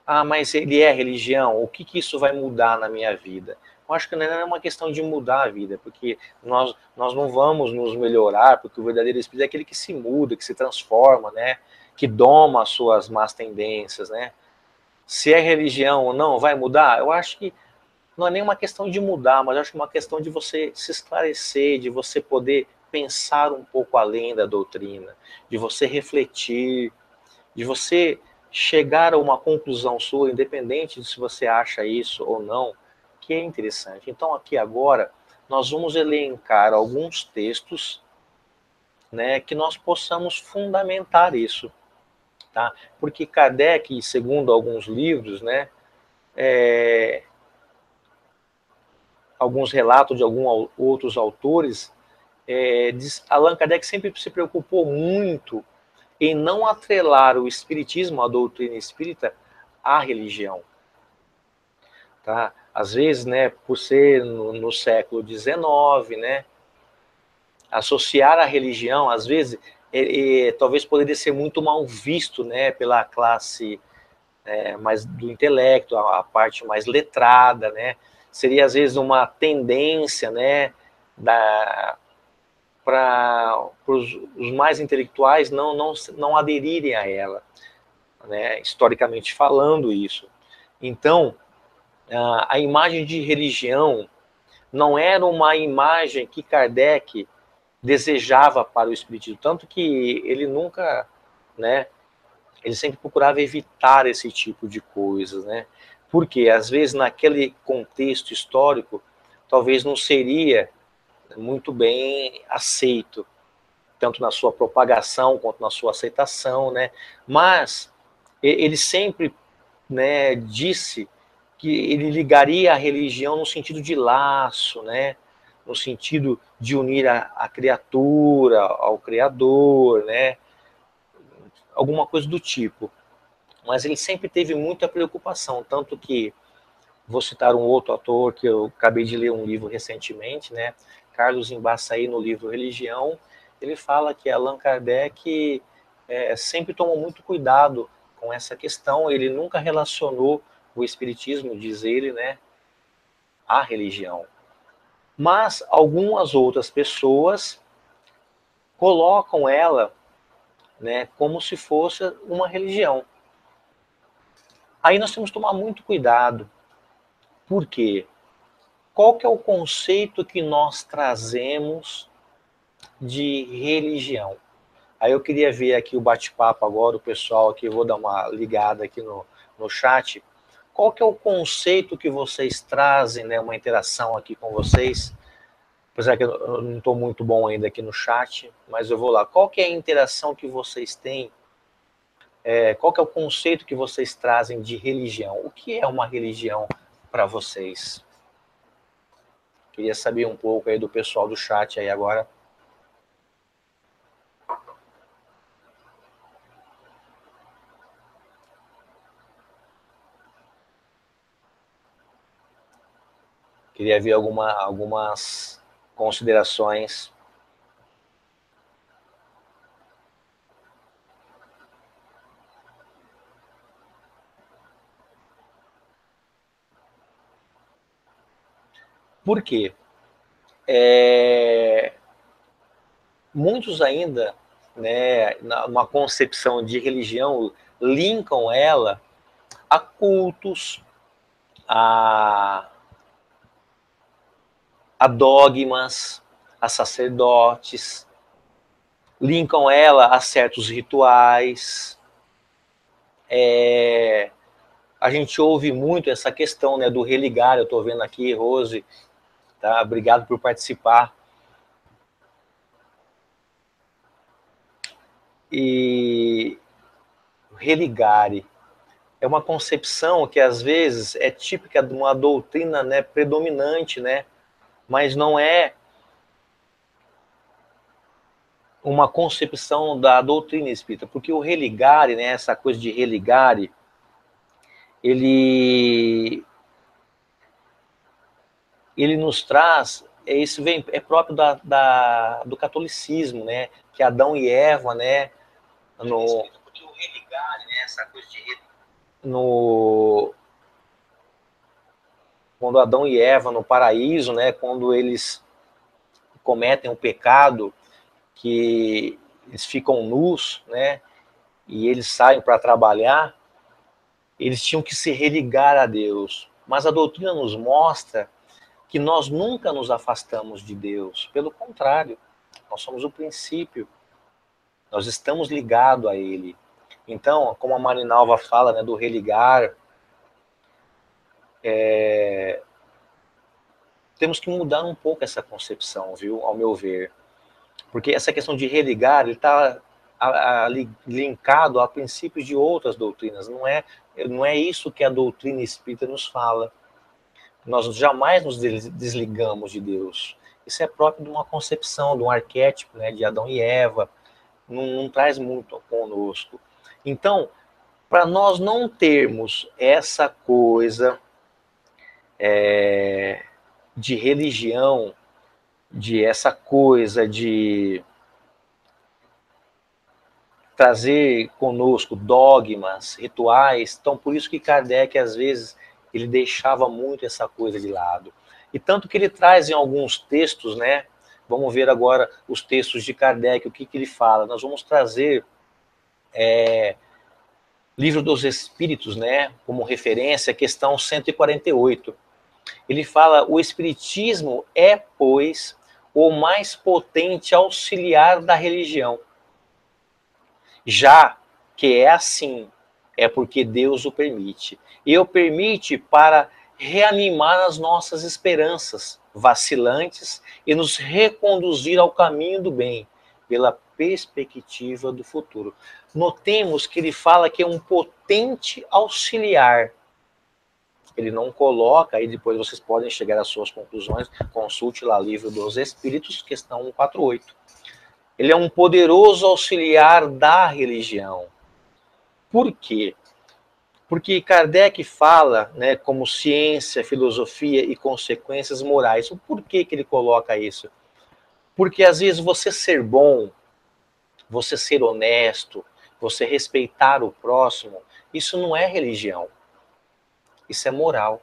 Ah, mas ele é religião, o que que isso vai mudar na minha vida? Eu acho que não é uma questão de mudar a vida, porque nós não vamos nos melhorar, porque o verdadeiro espírito é aquele que se muda, que se transforma, né? Que doma as suas más tendências, né? Se é religião ou não, vai mudar? Eu acho que não é nem uma questão de mudar, mas eu acho que é uma questão de você se esclarecer, de você poder pensar um pouco além da doutrina, de você refletir, de você chegar a uma conclusão sua, independente de se você acha isso ou não, que é interessante. Então, aqui agora, nós vamos elencar alguns textos, né, que nós possamos fundamentar isso, tá? Porque Kardec, segundo alguns livros, né, alguns relatos de alguns outros autores, Allan Kardec sempre se preocupou muito em não atrelar o espiritismo, a doutrina espírita, à religião. Tá? Às vezes, né, por ser no século XIX, né, associar a religião, às vezes, talvez poderia ser muito mal visto, né, pela classe mais do intelecto, a parte mais letrada, né, seria às vezes uma tendência, né, para os mais intelectuais não aderirem a ela, né, historicamente falando isso. Então, a imagem de religião não era uma imagem que Kardec desejava para o espiritismo, tanto que ele nunca, né, ele sempre procurava evitar esse tipo de coisas, né? Porque às vezes naquele contexto histórico talvez não seria muito bem aceito, tanto na sua propagação quanto na sua aceitação, né? Mas ele sempre, né, disse que ele ligaria a religião no sentido de laço, né? No sentido de unir a criatura ao Criador, né? Alguma coisa do tipo. Mas ele sempre teve muita preocupação, tanto que, vou citar um outro autor que eu acabei de ler um livro recentemente, né? Carlos Embaçaí, no livro Religião, ele fala que Allan Kardec sempre tomou muito cuidado com essa questão, ele nunca relacionou o espiritismo, diz ele, né, à religião. Mas algumas outras pessoas colocam ela, né, como se fosse uma religião. Aí nós temos que tomar muito cuidado. Por quê? Qual que é o conceito que nós trazemos de religião? Aí eu queria ver aqui o bate-papo agora, o pessoal aqui, vou dar uma ligada aqui no chat. Qual que é o conceito que vocês trazem, né, uma interação aqui com vocês? Apesar que eu não estou muito bom ainda aqui no chat, mas eu vou lá. Qual que é a interação que vocês têm? Qual que é o conceito que vocês trazem de religião? O que é uma religião para vocês? Queria saber um pouco aí do pessoal do chat aí agora. Queria ver algumas considerações. Por quê? Muitos ainda, né, numa concepção de religião, linkam ela a cultos, a, a dogmas, a sacerdotes, linkam ela a certos rituais. A gente ouve muito essa questão, né, do religar. Eu estou vendo aqui, Rose, tá? Obrigado por participar. E religare é uma concepção que às vezes é típica de uma doutrina, né, predominante, né, mas não é uma concepção da doutrina espírita, porque o religare, né, essa coisa de religare, ele ele nos traz, isso é próprio do catolicismo, né? Que Adão e Eva, né? Porque o religar, né? Essa coisa de quando Adão e Eva no paraíso, né? Quando eles cometem um pecado, que eles ficam nus, né? E eles saem para trabalhar, eles tinham que se religar a Deus. Mas a doutrina nos mostra que nós nunca nos afastamos de Deus. Pelo contrário, nós somos o princípio. Nós estamos ligados a Ele. Então, como a Marinalva fala, né, do religar, temos que mudar um pouco essa concepção, viu, ao meu ver. Porque essa questão de religar, ele está linkado a princípios de outras doutrinas. Não é isso que a doutrina espírita nos fala. Nós jamais nos desligamos de Deus. Isso é próprio de uma concepção, de um arquétipo, né, de Adão e Eva. Não traz muito conosco. Então, para nós não termos essa coisa de religião, de essa coisa de trazer conosco dogmas, rituais, então por isso que Kardec, às vezes, ele deixava muito essa coisa de lado. E tanto que ele traz em alguns textos, né? Vamos ver agora os textos de Kardec, o que ele fala. Nós vamos trazer Livro dos Espíritos, né? Como referência, a questão 148. Ele fala: o Espiritismo é, pois, o mais potente auxiliar da religião. Já que é assim, é porque Deus o permite. E o permite para reanimar as nossas esperanças vacilantes e nos reconduzir ao caminho do bem, pela perspectiva do futuro. Notemos que ele fala que é um potente auxiliar. Ele não coloca, aí depois vocês podem chegar às suas conclusões, consulte lá Livro dos Espíritos, questão 148. Ele é um poderoso auxiliar da religião. Por quê? Porque Kardec fala, né, como ciência, filosofia e consequências morais. O porquê que ele coloca isso? Porque às vezes você ser bom, você ser honesto, você respeitar o próximo, isso não é religião. Isso é moral.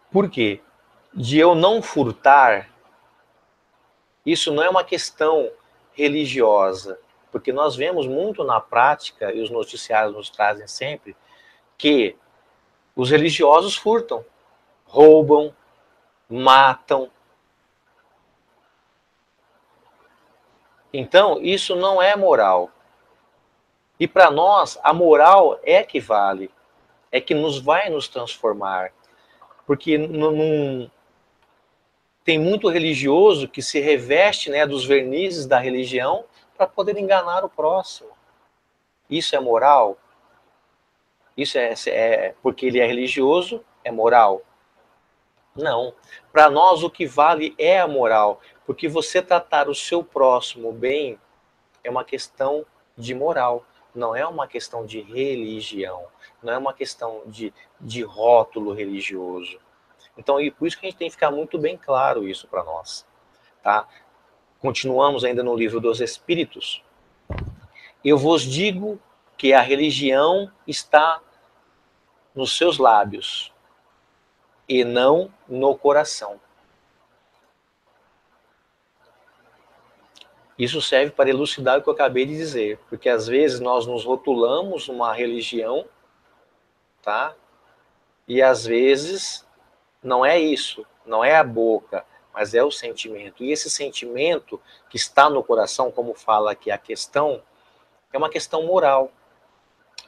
Por quê? De eu não furtar, isso não é uma questão religiosa, porque nós vemos muito na prática, e os noticiários nos trazem sempre, que os religiosos furtam, roubam, matam. Então, isso não é moral. E para nós, a moral é que vale, é que vai nos transformar. Porque tem muito religioso que se reveste, né, dos vernizes da religião para poder enganar o próximo. Isso é moral? Isso é porque ele é religioso? É moral? Não. Para nós o que vale é a moral, porque você tratar o seu próximo bem é uma questão de moral, não é uma questão de religião, não é uma questão de rótulo religioso. Então, e por isso que a gente tem que ficar muito bem claro isso para nós, tá? Continuamos ainda no Livro dos Espíritos. Eu vos digo que a religião está nos seus lábios e não no coração. Isso serve para elucidar o que eu acabei de dizer, porque às vezes nós nos rotulamos uma religião, tá? E às vezes não é isso, não é a boca, mas é o sentimento. E esse sentimento que está no coração, como fala aqui a questão, é uma questão moral.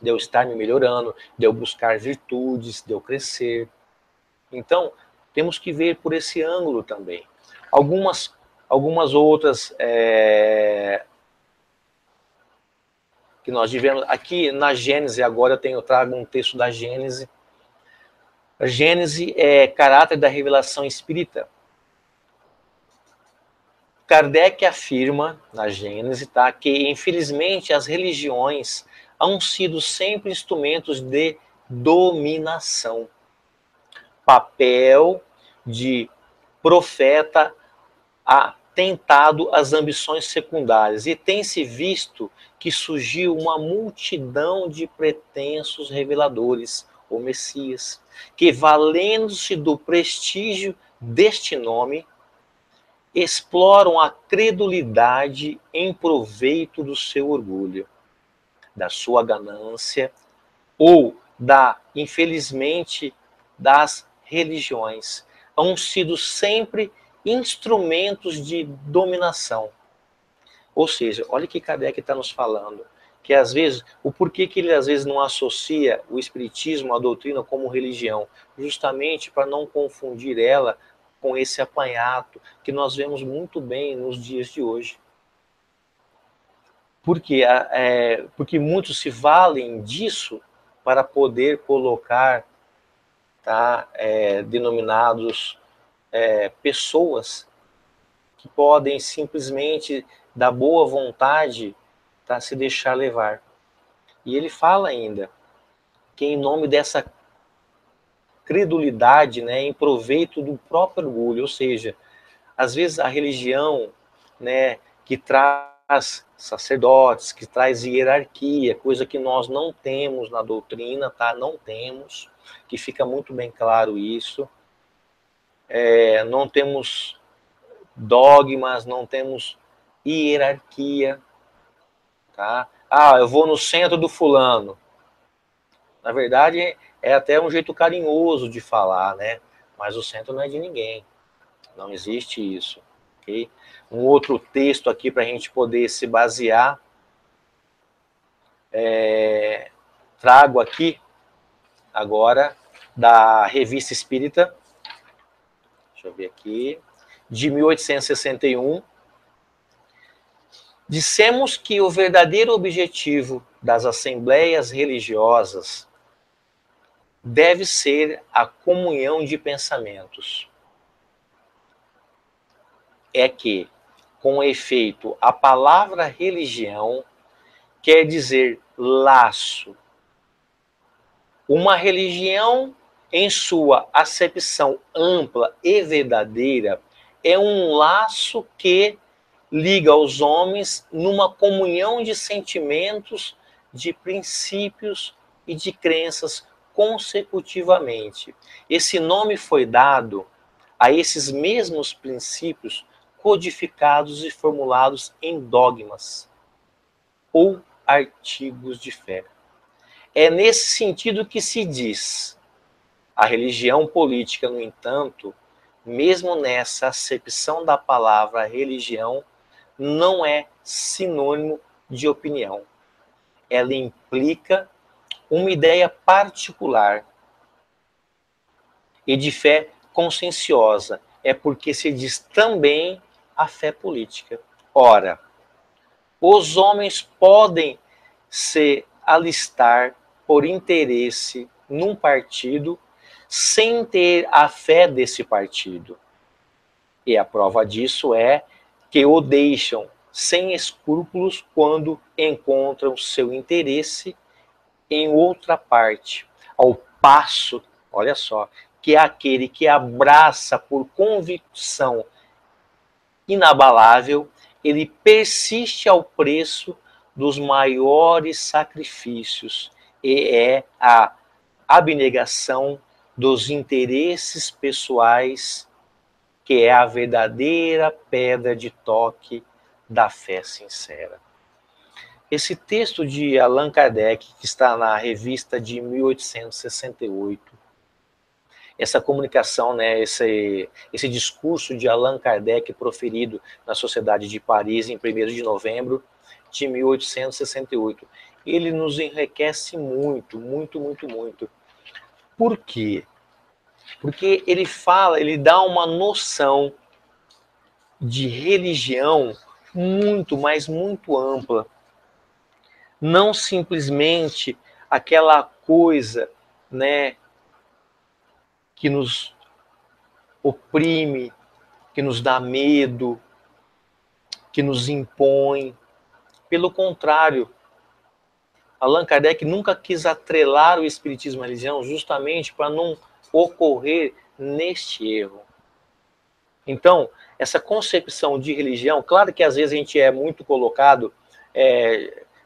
De eu estar me melhorando, de eu buscar virtudes, de eu crescer. Então, temos que ver por esse ângulo também. Algumas outras que nós tivemos aqui na Gênese, agora eu trago um texto da Gênese. A Gênese é caráter da revelação espírita. Kardec afirma na Gênese, tá, que infelizmente as religiões hão sido sempre instrumentos de dominação. Papel de profeta atentado às ambições secundárias. E tem-se visto que surgiu uma multidão de pretensos reveladores, ou messias, que, valendo-se do prestígio deste nome, exploram a credulidade em proveito do seu orgulho, da sua ganância ou infelizmente, das religiões. Hão sido sempre instrumentos de dominação. Ou seja, olha o que Kardec está nos falando, que às vezes, o porquê que ele às vezes não associa o espiritismo, a doutrina, como religião, justamente para não confundir ela com esse apanhado que nós vemos muito bem nos dias de hoje. Porque muitos se valem disso para poder colocar, tá, denominados pessoas que podem simplesmente, da boa vontade, tá, se deixar levar. E ele fala ainda que em nome dessa credulidade, né, em proveito do próprio orgulho, ou seja, às vezes a religião, né, que traz sacerdotes, que traz hierarquia, coisa que nós não temos na doutrina, tá? Não temos, que fica muito bem claro isso. Não temos dogmas, não temos hierarquia, tá? Ah, eu vou no centro do fulano. Na verdade, é até um jeito carinhoso de falar, né? Mas o centro não é de ninguém. Não existe isso, ok? Um outro texto aqui para a gente poder se basear. Trago aqui agora da Revista Espírita, deixa eu ver aqui, de 1861. Dissemos que o verdadeiro objetivo das assembleias religiosas deve ser a comunhão de pensamentos. É que, com efeito, a palavra religião quer dizer laço. Uma religião, em sua acepção ampla e verdadeira, é um laço que liga os homens numa comunhão de sentimentos, de princípios e de crenças consecutivamente. Esse nome foi dado a esses mesmos princípios codificados e formulados em dogmas ou artigos de fé. É nesse sentido que se diz. A religião política, no entanto, mesmo nessa acepção da palavra religião, não é sinônimo de opinião. Ela implica uma ideia particular e de fé conscienciosa. É porque se diz também a fé política. Ora, os homens podem se alistar por interesse num partido sem ter a fé desse partido. E a prova disso é que o deixam sem escrúpulos quando encontram seu interesse em outra parte, ao passo, olha só, que é aquele que abraça por convicção inabalável, ele persiste ao preço dos maiores sacrifícios e é a abnegação dos interesses pessoais que é a verdadeira pedra de toque da fé sincera. Esse texto de Allan Kardec, que está na revista de 1868, essa comunicação, né, esse discurso de Allan Kardec proferido na Sociedade de Paris em 1º de novembro de 1868, ele nos enriquece muito, muito, muito, muito. Por quê? Porque ele fala, ele dá uma noção de religião muito, mas muito ampla. Não simplesmente aquela coisa, né, que nos oprime, que nos dá medo, que nos impõe. Pelo contrário, Allan Kardec nunca quis atrelar o espiritismo à religião justamente para não ocorrer neste erro. Então, essa concepção de religião, claro que às vezes a gente é muito colocado,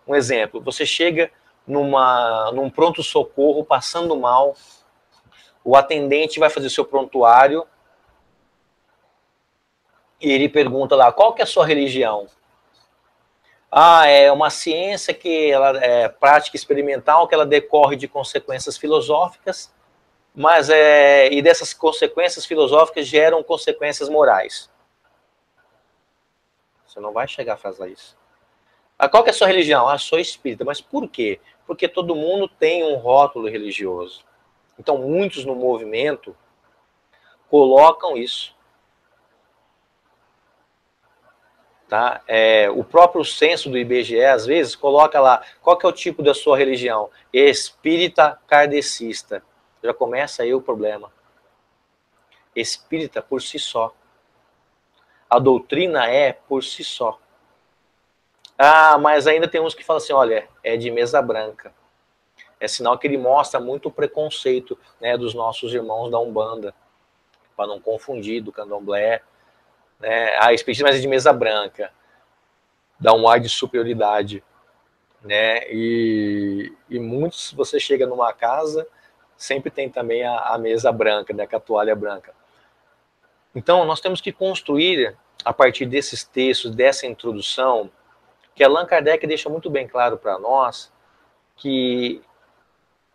um exemplo, você chega num pronto-socorro passando mal, o atendente vai fazer seu prontuário e ele pergunta lá, qual que é a sua religião? Ah, é uma ciência que ela é prática experimental, que ela decorre de consequências filosóficas, mas e dessas consequências filosóficas geram consequências morais. Você não vai chegar a fazer isso. Ah, qual que é a sua religião? Ah, sou espírita. Mas por quê? Porque todo mundo tem um rótulo religioso. Então, muitos no movimento colocam isso. Tá? O próprio censo do IBGE, às vezes, coloca lá, qual que é o tipo da sua religião? Espírita kardecista. Já começa aí o problema. Espírita por si só. A doutrina é por si só. Ah, mas ainda tem uns que falam assim, olha, é de mesa branca. É sinal que ele mostra muito o preconceito, né, dos nossos irmãos da Umbanda, para não confundir, do Candomblé. Né? Ah, espiritismo é de mesa branca. Dá um ar de superioridade. Né? E muitos, você chega numa casa, sempre tem também a mesa branca, né, com a toalha branca. Então, nós temos que construir, a partir desses textos, dessa introdução, que Allan Kardec deixa muito bem claro para nós, que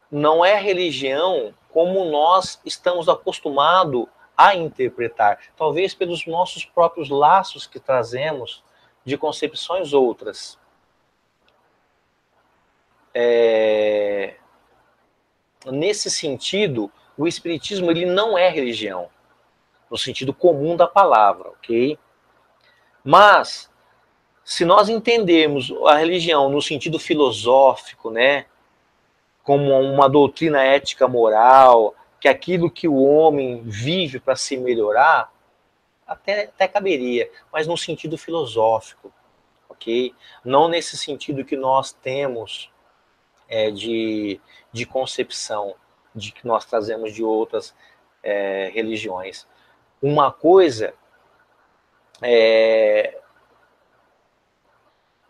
não é religião como nós estamos acostumados a interpretar, talvez pelos nossos próprios laços que trazemos de concepções outras. Nesse sentido, o espiritismo ele não é religião, no sentido comum da palavra, ok? Mas, se nós entendermos a religião no sentido filosófico, né, como uma doutrina ética moral, que é aquilo que o homem vive para se melhorar, até caberia, mas no sentido filosófico, ok? Não nesse sentido que nós temos de concepção, de que nós trazemos de outras religiões. Uma coisa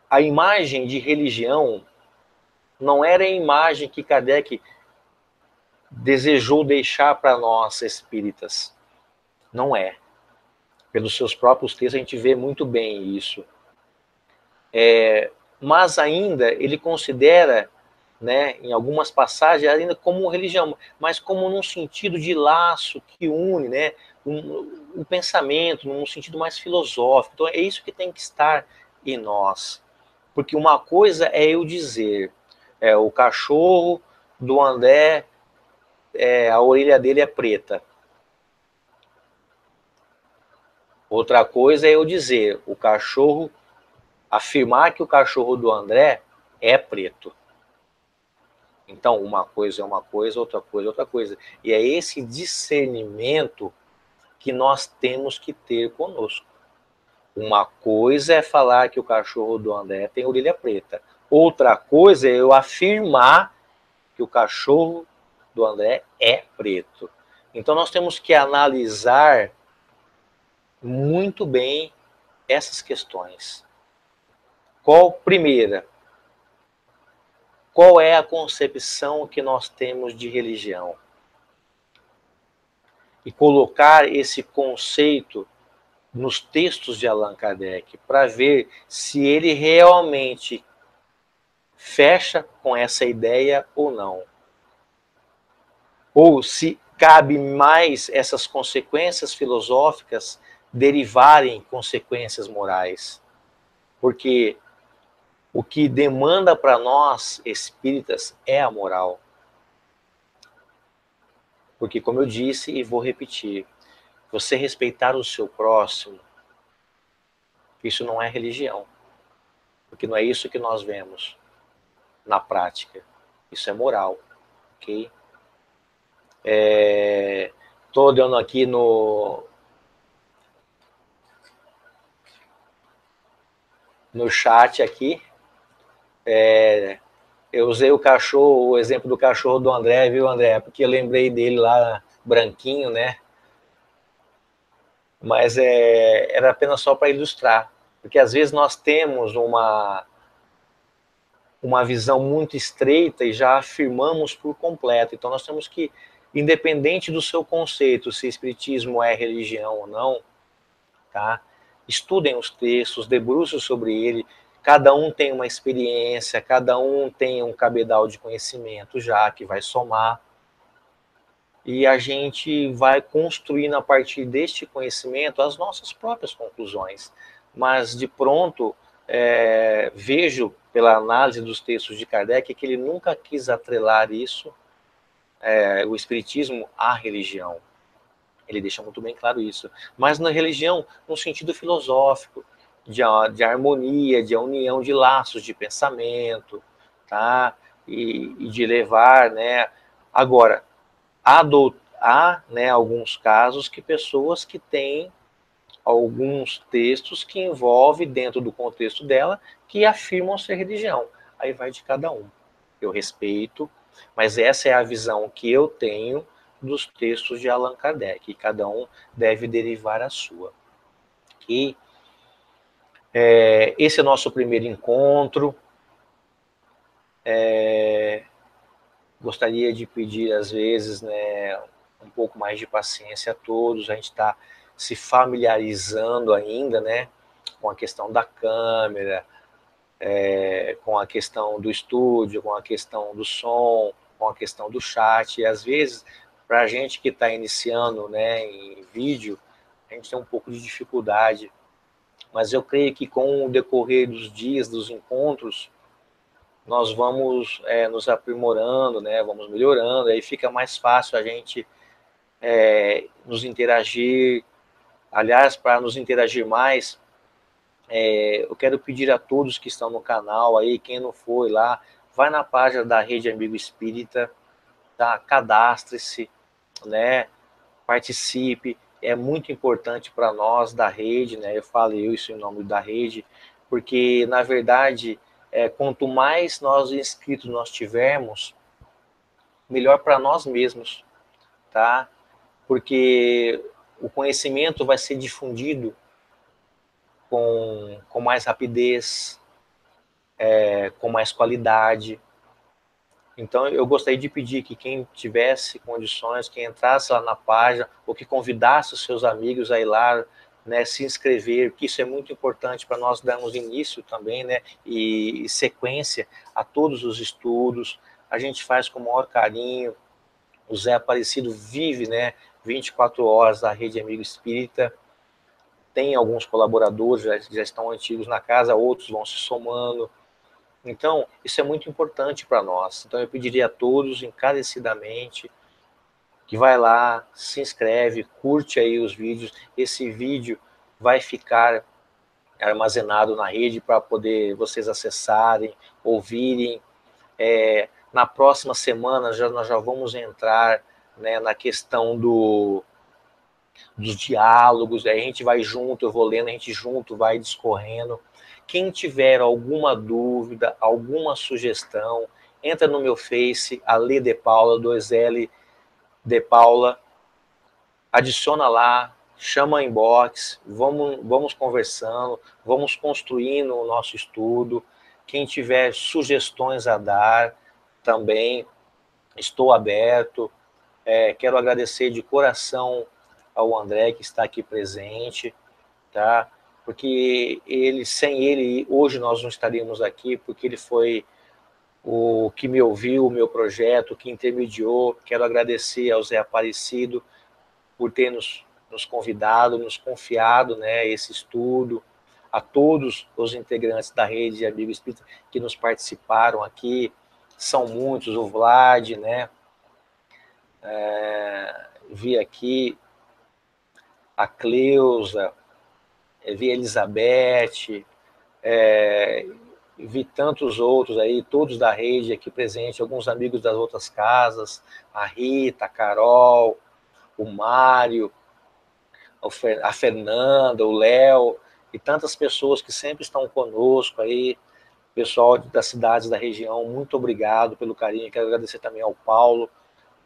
a imagem de religião não era a imagem que Kardec desejou deixar para nós espíritas. Não é. Pelos seus próprios textos a gente vê muito bem isso. Mas ainda ele considera, né, em algumas passagens, ainda como religião, mas como num sentido de laço que une, né, um pensamento, num sentido mais filosófico. Então é isso que tem que estar em nós. Porque uma coisa é eu dizer, o cachorro do André, a orelha dele é preta. Outra coisa é eu dizer, afirmar que o cachorro do André é preto. Então, uma coisa é uma coisa, outra coisa é outra coisa. E é esse discernimento que nós temos que ter conosco. Uma coisa é falar que o cachorro do André tem orelha preta. Outra coisa é eu afirmar que o cachorro do André é preto. Então nós temos que analisar muito bem essas questões. Primeira, qual é a concepção que nós temos de religião? E colocar esse conceito nos textos de Allan Kardec para ver se ele realmente fecha com essa ideia ou não. Ou se cabe mais essas consequências filosóficas derivarem consequências morais. Porque o que demanda para nós espíritas é a moral. Porque, como eu disse e vou repetir, você respeitar o seu próximo, isso não é religião. Porque não é isso que nós vemos na prática. Isso é moral, ok? Estou olhando aqui no chat aqui. Eu usei o exemplo do cachorro do André, viu, André? Porque eu lembrei dele lá, branquinho, né? Mas era apenas só para ilustrar. Porque às vezes nós temos uma visão muito estreita e já afirmamos por completo. Então nós temos que, independente do seu conceito, se espiritismo é religião ou não, tá? Estudem os textos, debrucem sobre ele. Cada um tem uma experiência, cada um tem um cabedal de conhecimento já que vai somar. E a gente vai construindo a partir deste conhecimento as nossas próprias conclusões. Mas de pronto, vejo pela análise dos textos de Kardec que ele nunca quis atrelar isso, o espiritismo, à religião. Ele deixa muito bem claro isso. Mas na religião, no sentido filosófico, de harmonia, de união de laços de pensamento, tá? E de levar, né? Agora, há, né, alguns casos que pessoas que têm alguns textos que envolvem, dentro do contexto dela, que afirmam ser religião. Aí vai de cada um. Eu respeito, mas essa é a visão que eu tenho dos textos de Allan Kardec, e cada um deve derivar a sua. E esse é o nosso primeiro encontro. Gostaria de pedir, às vezes, né, um pouco mais de paciência a todos. A gente está se familiarizando ainda, né, com a questão da câmera, com a questão do estúdio, com a questão do som, com a questão do chat. E às vezes, para a gente que está iniciando, né, em vídeo, a gente tem um pouco de dificuldade. Mas eu creio que com o decorrer dos dias, dos encontros, nós vamos nos aprimorando, né, vamos melhorando, aí fica mais fácil a gente nos interagir. Aliás, para nos interagir mais, eu quero pedir a todos que estão no canal aí, quem não foi lá, vai na página da Rede Amigo Espírita, tá? Cadastre-se, né? Participe, é muito importante para nós da rede, né? Eu falo isso em nome da rede, porque na verdade, quanto mais nós inscritos nós tivermos, melhor para nós mesmos, tá? Porque o conhecimento vai ser difundido com mais rapidez, com mais qualidade. Então, eu gostaria de pedir que quem tivesse condições, que entrasse lá na página, ou que convidasse os seus amigos a ir lá, né, se inscrever, porque isso é muito importante para nós darmos início também, né, e sequência a todos os estudos. A gente faz com o maior carinho. O Zé Aparecido vive, né, 24 horas da Rede Amigo Espírita. Tem alguns colaboradores, já estão antigos na casa, outros vão se somando. Então, isso é muito importante para nós. Então, eu pediria a todos, encarecidamente, que vai lá, se inscreve, curte aí os vídeos. Esse vídeo vai ficar armazenado na rede para poder vocês acessarem, ouvirem. Na próxima semana, nós já vamos entrar, né, na questão dos diálogos. Aí a gente vai junto, eu vou lendo, a gente junto vai discorrendo. Quem tiver alguma dúvida, alguma sugestão, entra no meu Face, Ale de Paula, 2L de Paula, adiciona lá, chama a inbox, vamos conversando, vamos construindo o nosso estudo. Quem tiver sugestões a dar, também estou aberto. Quero agradecer de coração ao André, que está aqui presente, tá? Porque sem ele, hoje nós não estaríamos aqui, porque ele foi o que me ouviu, o meu projeto, que intermediou. Quero agradecer ao Zé Aparecido por ter nos convidado, nos confiado, né, esse estudo, a todos os integrantes da Rede de Amigo Espírita que nos participaram aqui, são muitos, o Vlad, né, vi aqui a Cleusa, vi a Elizabeth, vi tantos outros aí, todos da rede aqui presente, alguns amigos das outras casas, a Rita, a Carol, o Mário, a Fernanda, o Léo, e tantas pessoas que sempre estão conosco aí. Pessoal das cidades da região, muito obrigado pelo carinho. Quero agradecer também ao Paulo,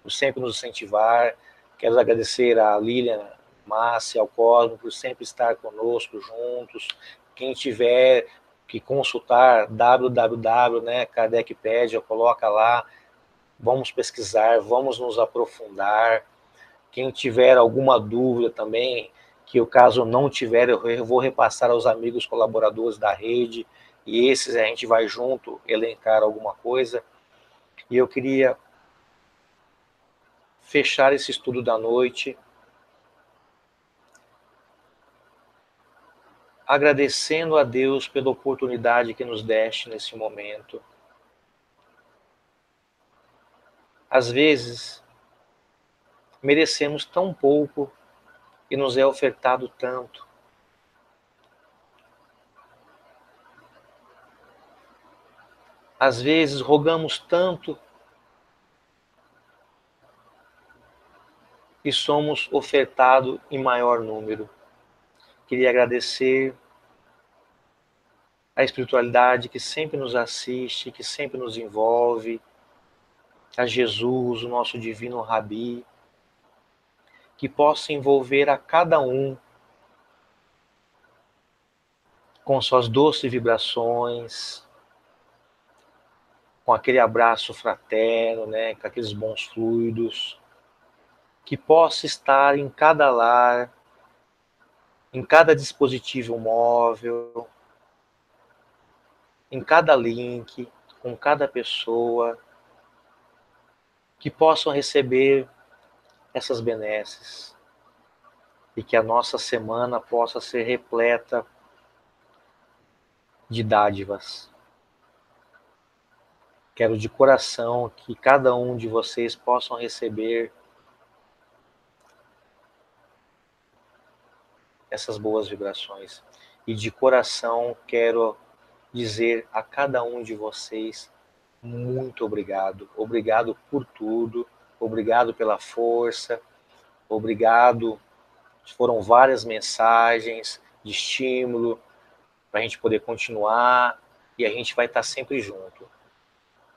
por sempre nos incentivar. Quero agradecer a Lilian, Márcia, ao Cosmo, por sempre estar conosco juntos. Quem tiver que consultar www, né, Kardecpedia, coloca lá, vamos pesquisar, vamos nos aprofundar. Quem tiver alguma dúvida também, que o caso não tiver, eu vou repassar aos amigos colaboradores da rede, e esses a gente vai junto elencar alguma coisa. E eu queria fechar esse estudo da noite agradecendo a Deus pela oportunidade que nos deste nesse momento. Às vezes, merecemos tão pouco e nos é ofertado tanto. Às vezes, rogamos tanto e somos ofertados em maior número. Queria agradecer a espiritualidade que sempre nos assiste, que sempre nos envolve, a Jesus, o nosso divino Rabi, que possa envolver a cada um com suas doces vibrações, com aquele abraço fraterno, né, com aqueles bons fluidos, que possa estar em cada lar, em cada dispositivo móvel, em cada link, com cada pessoa, que possam receber essas benesses e que a nossa semana possa ser repleta de dádivas. Quero de coração que cada um de vocês possam receber essas boas vibrações. E de coração quero dizer a cada um de vocês muito obrigado. Obrigado por tudo, obrigado pela força, obrigado. Foram várias mensagens de estímulo para a gente poder continuar e a gente vai estar sempre junto,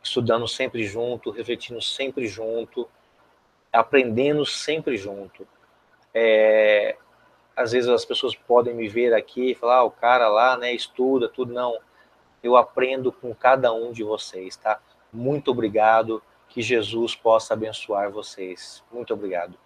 estudando sempre junto, refletindo sempre junto, aprendendo sempre junto. Às vezes as pessoas podem me ver aqui e falar, o cara lá, né, estuda, tudo. Não, eu aprendo com cada um de vocês, tá? Muito obrigado, que Jesus possa abençoar vocês. Muito obrigado.